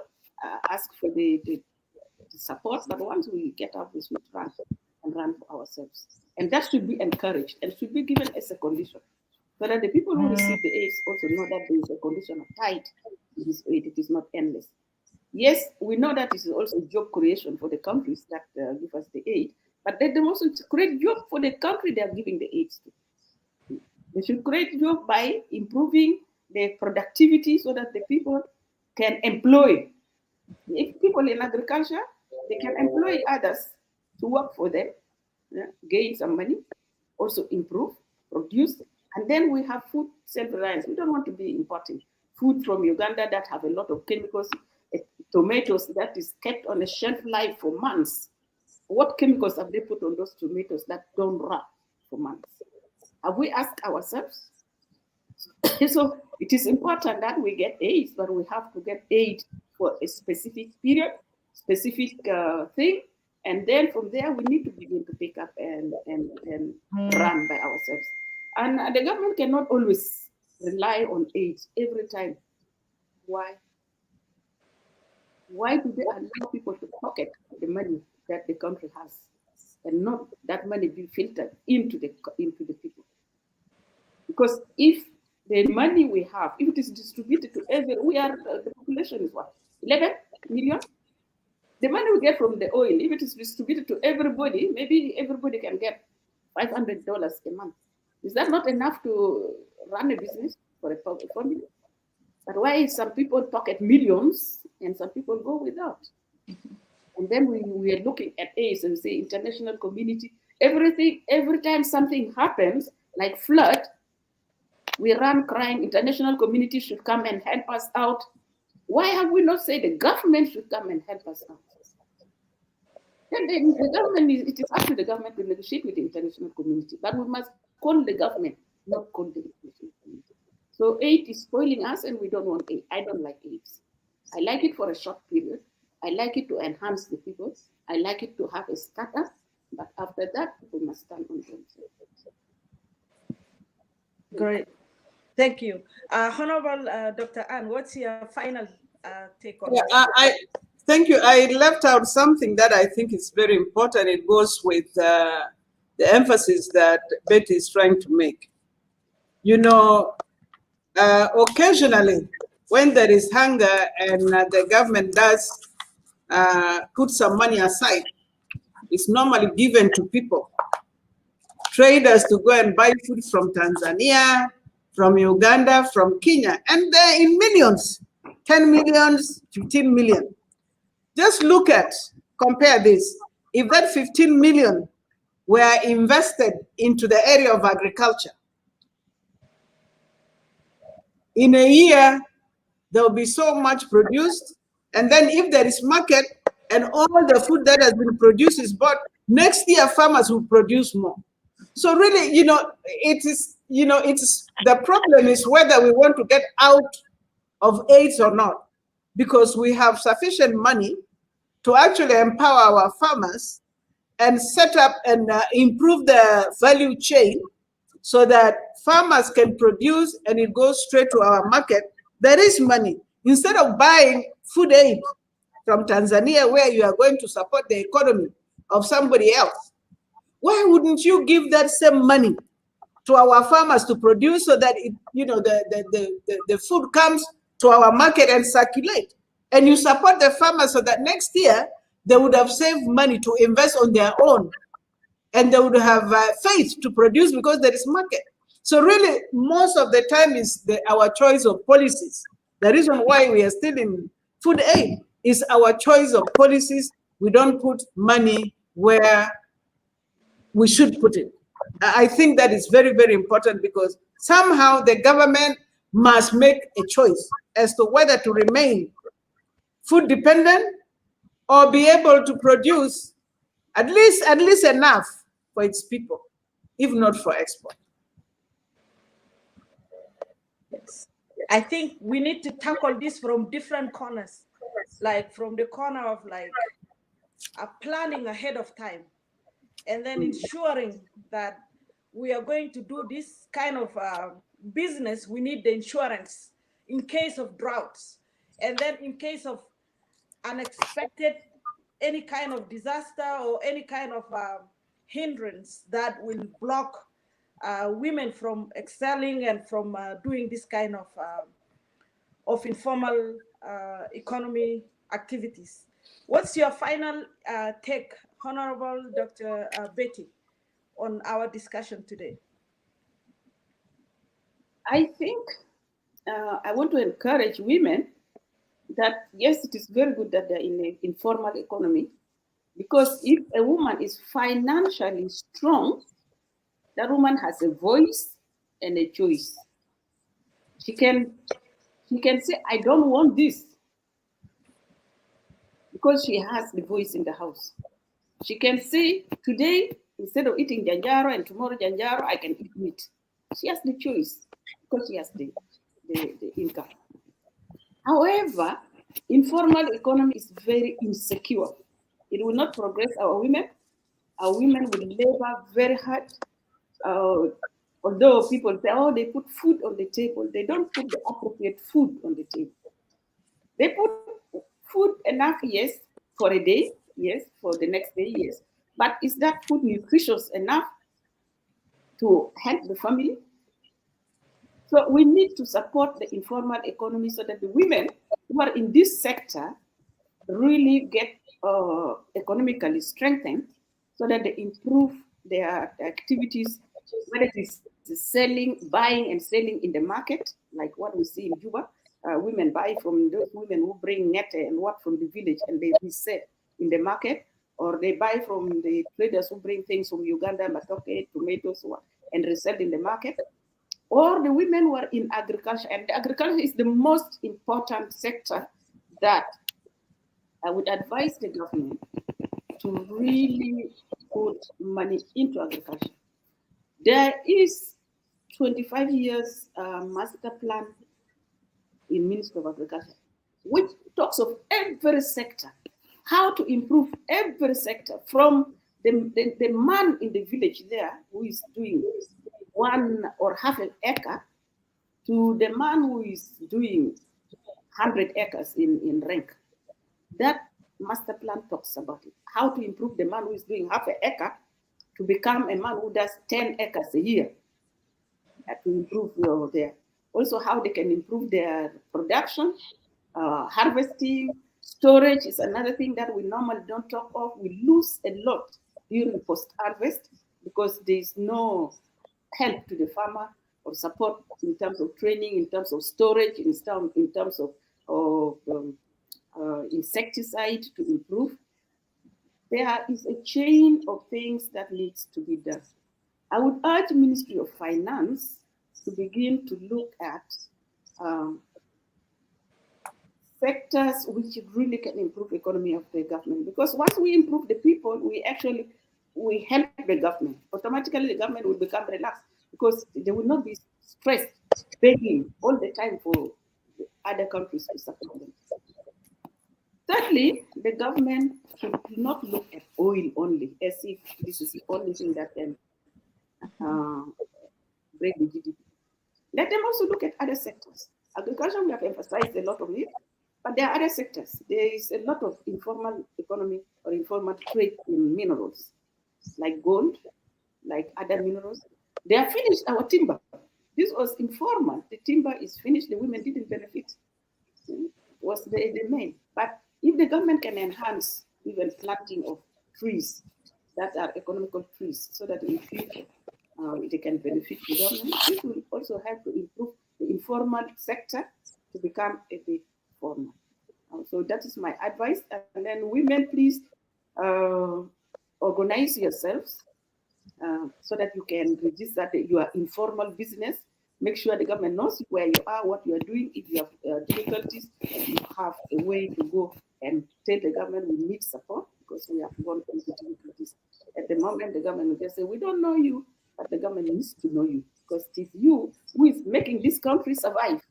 ask for the support, but once we get up, we should run and run for ourselves. And that should be encouraged and should be given as a condition, so that the people who receive the aids also know that there is a condition of tight to this aid. It is not endless. Yes, we know that this is also job creation for the countries that give us the aid, but let them also create job for the country they are giving the aids to. They should create job by improving the productivity so that the people can employ. If people in agriculture, they can employ others to work for them, gain some money, also improve, produce, and then we have food self-reliance. We don't want to be importing food from Uganda that have a lot of chemicals, tomatoes that is kept on a shelf life for months. What chemicals have they put on those tomatoes that don't rot for months? Have we asked ourselves? So it is important that we get aid, but we have to get aid for a specific period, specific thing, and then from there we need to begin to pick up and run by ourselves. And the government cannot always rely on aid every time. Why? Why do they allow people to pocket the money that the country has and not that money be filtered into the people? Because if the money we have, if it is distributed to the population is what? 11 million? The money we get from the oil, if it is distributed to everybody, maybe everybody can get $500 a month. Is that not enough to run a business for a family? But why some people pocket millions and some people go without? And then we are looking at AIDS and say international community, everything, every time something happens, like flood, we run crying, international community should come and help us out. Why have we not said the government should come and help us out? Then the government, it is up to the government to negotiate with the international community, but we must call the government, not call the international community. So aid is spoiling us and we don't want aid. I don't like aid. I like it for a short period. I like it to enhance the people. I like it to have a startup, but after that, people must stand on themselves. Great. Thank you. Honorable Dr. Ann, what's your final take on this? Thank you. I left out something that I think is very important. It goes with the emphasis that Betty is trying to make. You know, occasionally, when there is hunger and the government does put some money aside, it's normally given to people. Traders to go and buy food from Tanzania, from Uganda, from Kenya, and they're in millions, 10 millions, 15 million. Just compare this. If that 15 million were invested into the area of agriculture, in a year, there will be so much produced. And then if there is market and all the food that has been produced is bought, next year farmers will produce more. So really, the problem is whether we want to get out of AIDS or not, because we have sufficient money to actually empower our farmers and set up and improve the value chain so that farmers can produce and it goes straight to our market. There is money. Instead of buying food aid from Tanzania where you are going to support the economy of somebody else, why wouldn't you give that same money to our farmers to produce so that the food comes to our market and circulate? And you support the farmers so that next year they would have saved money to invest on their own and they would have faith to produce because there is market. So really, most of the time is our choice of policies. The reason why we are still in food aid is our choice of policies. We don't put money where we should put it. I think that is very, very important because somehow the government must make a choice as to whether to remain food dependent or be able to produce at least enough for its people, if not for export. Yes. I think we need to tackle this from different corners, like from the corner of like planning ahead of time, and then ensuring that we are going to do this kind of business. We need the insurance in case of droughts, and then in case of unexpected, any kind of disaster or any kind of hindrance that will block women from excelling and from doing this kind of informal economy activities. What's your final take, Honorable Dr. Betty, on our discussion today? I think I want to encourage women that yes, it is very good that they're in an informal economy, because if a woman is financially strong, that woman has a voice and a choice. She can say, I don't want this, because she has the voice in the house. She can say, today, instead of eating janjaro and tomorrow janjaro, I can eat meat. She has the choice because she has the income. However, informal economy is very insecure. It will not progress our women. Our women will labor very hard. Although people say, oh, they put food on the table, they don't put the appropriate food on the table. They put food enough, yes, for a day, yes, for the next day, yes. But is that food nutritious enough to help the family? So we need to support the informal economy so that the women who are in this sector really get economically strengthened, so that they improve their activities, whether it is selling, buying and selling in the market, like what we see in Juba. Women buy from those women who bring net and what from the village and they resell in the market, or they buy from the traders who bring things from Uganda, matoke, tomatoes, and resell in the market. Or the women who are in agriculture, and agriculture is the most important sector that I would advise the government to really put money into agriculture. There is 25 years master plan in Ministry of Agriculture, which talks of every sector, how to improve every sector, from the man in the village there who is doing 1 or half an acre to the man who is doing 100 acres in rank. That master plan talks about it, how to improve the man who is doing half an acre to become a man who does 10 acres a year, to improve there. Also, how they can improve their production, harvesting, storage is another thing that we normally don't talk of. We lose a lot during post-harvest because there's no help to the farmer or support in terms of training, in terms of storage, in terms of insecticide to improve. There is a chain of things that needs to be done. I would urge Ministry of Finance to begin to look at sectors which really can improve economy of the government. Because once we improve the people, we help the government. Automatically, the government will become relaxed because they will not be stressed, begging all the time for other countries to support them. Thirdly, the government should not look at oil only, as if this is the only thing that can break the GDP. Let them also look at other sectors. Agriculture, we have emphasized a lot of it, but there are other sectors. There is a lot of informal economy or informal trade in minerals, like gold, like other minerals. They have finished our timber. This was informal. The timber is finished. The women didn't benefit. It was the main. But if the government can enhance even planting of trees that are economical trees, so that in future they can benefit the government, this will also help to improve the informal sector to become a bit formal. So that is my advice. And then women, please organize yourselves so that you can register your informal business. Make sure the government knows where you are, what you are doing. If you have difficulties, you have a way to go and tell the government we need support because we have gone into difficulties. At the moment, the government will just say, we don't know you, but the government needs to know you because it is you who is making this country survive.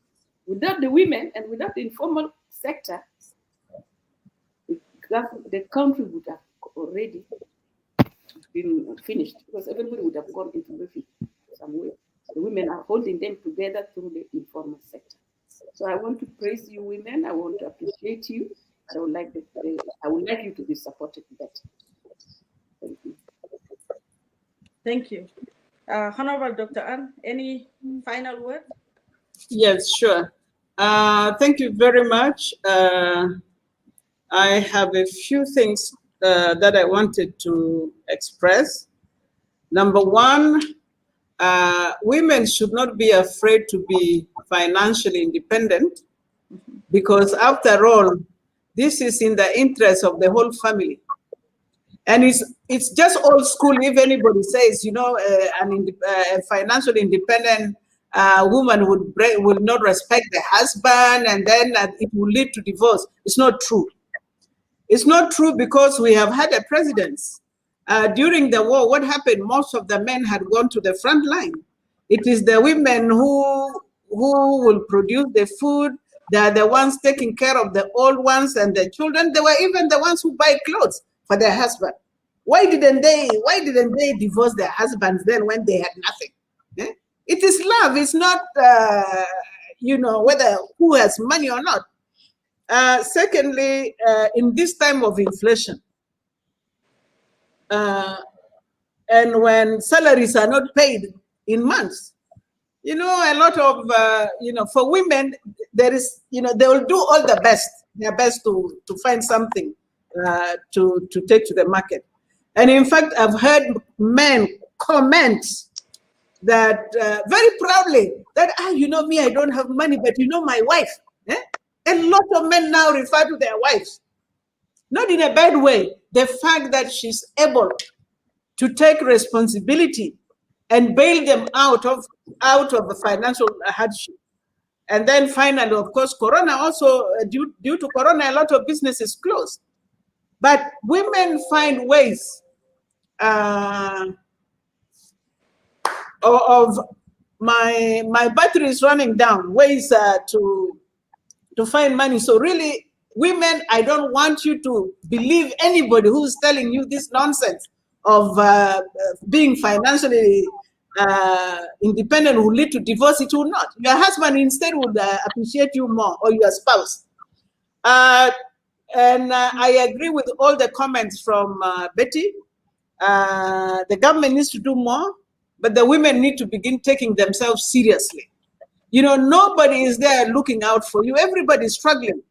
Without the women and without the informal sector, the country would have already been finished because everybody would have gone into refugee somewhere. The women are holding them together through the informal sector. So I want to praise you, women. I want to appreciate you. I would like you to be supported better. Thank you. Thank you. Honorable Dr. Ann, any final word? Yes, sure. Thank you very much. I have a few things that I wanted to express. Number one, women should not be afraid to be financially independent, because after all, this is in the interest of the whole family. And it's just old school if anybody says, you know, a financially independent woman will not respect the husband, and then it will lead to divorce. It's not true. It's not true, because we have had a president. During the war, what happened? Most of the men had gone to the front line. It is the women who will produce the food. They are the ones taking care of the old ones and the children. They were even the ones who buy clothes for their husband. Why didn't they divorce their husbands then when they had nothing? Eh? It is love. It's not, you know, whether who has money or not. Secondly, in this time of inflation, and when salaries are not paid in months, you know, a lot of, you know, for women, there is, you know, they will do all their best to find something to take to the market. And in fact, I've heard men comment that very proudly that, you know me, I don't have money, but you know my wife. Eh? A lot of men now refer to their wives, not in a bad way. The fact that she's able to take responsibility and bail them out of the financial hardship. And then finally, of course, Corona also, due to Corona, a lot of businesses closed. But women find ways of my battery is running down, ways to find money. So really, women, I don't want you to believe anybody who's telling you this nonsense of being financially independent will lead to divorce. It will not. Your husband instead would appreciate you more, or your spouse. And I agree with all the comments from Betty. The government needs to do more, but the women need to begin taking themselves seriously. You know, nobody is there looking out for you. Everybody is struggling.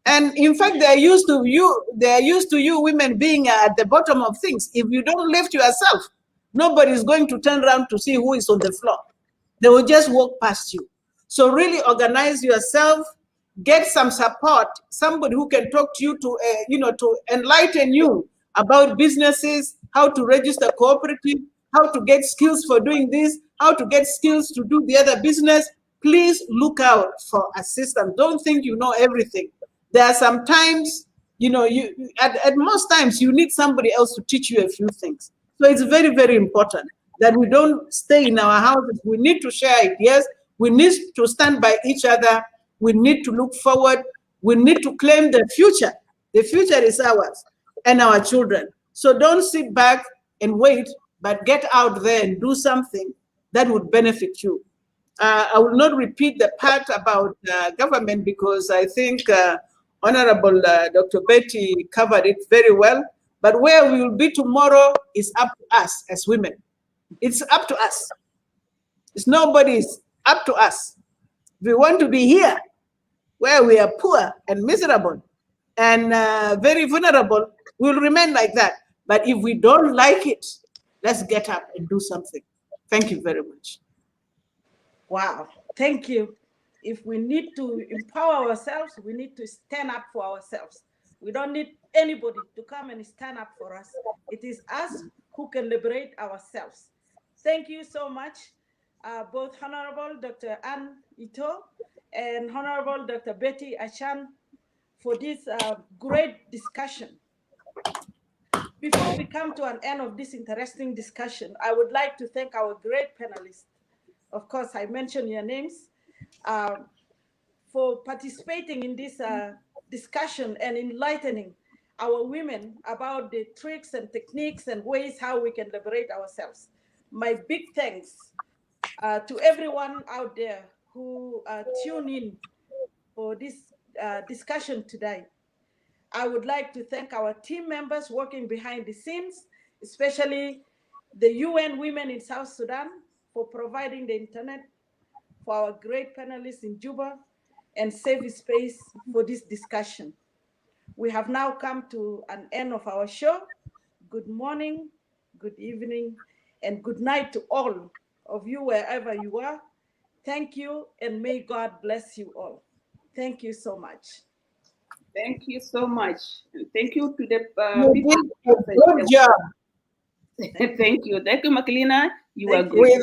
And in fact, they're used to you women being at the bottom of things. If you don't lift yourself, nobody is going to turn around to see who is on the floor. They will just walk past you. So really organize yourself, get some support, somebody who can talk to you to, you know, to enlighten you about businesses, how to register cooperative, how to get skills for doing this, how to get skills to do the other business. Please look out for assistance. Don't think you know everything. There are some times, you know, at most times you need somebody else to teach you a few things. So it's very, very important that we don't stay in our houses. We need to share ideas. We need to stand by each other. We need to look forward. We need to claim the future. The future is ours and our children. So don't sit back and wait, but get out there and do something that would benefit you. I will not repeat the part about government, because I think Honorable Dr. Betty covered it very well. But where we will be tomorrow is up to us as women. It's up to us. It's nobody's, up to us. If we want to be here, where we are poor and miserable and very vulnerable, we'll remain like that. But if we don't like it, let's get up and do something. Thank you very much. Wow, thank you. If we need to empower ourselves, we need to stand up for ourselves. We don't need anybody to come and stand up for us. It is us who can liberate ourselves. Thank you so much, both Honorable Dr. Ann Ito and Honorable Dr. Betty Achan, for this great discussion. Before we come to an end of this interesting discussion, I would like to thank our great panelists. Of course, I mentioned your names, for participating in this discussion and enlightening our women about the tricks and techniques and ways how we can liberate ourselves. My big thanks to everyone out there who tune in for this discussion today. I would like to thank our team members working behind the scenes, especially the UN Women in South Sudan for providing the internet, for our great panelists in Juba, and safe space for this discussion. We have now come to an end of our show. Good morning, good evening, and good night to all of you wherever you are. Thank you, and may God bless you all. Thank you so much. Thank you so much. And thank you to the You people. did a good job. Thank you. Thank you, Maklina. You are Thank you. great.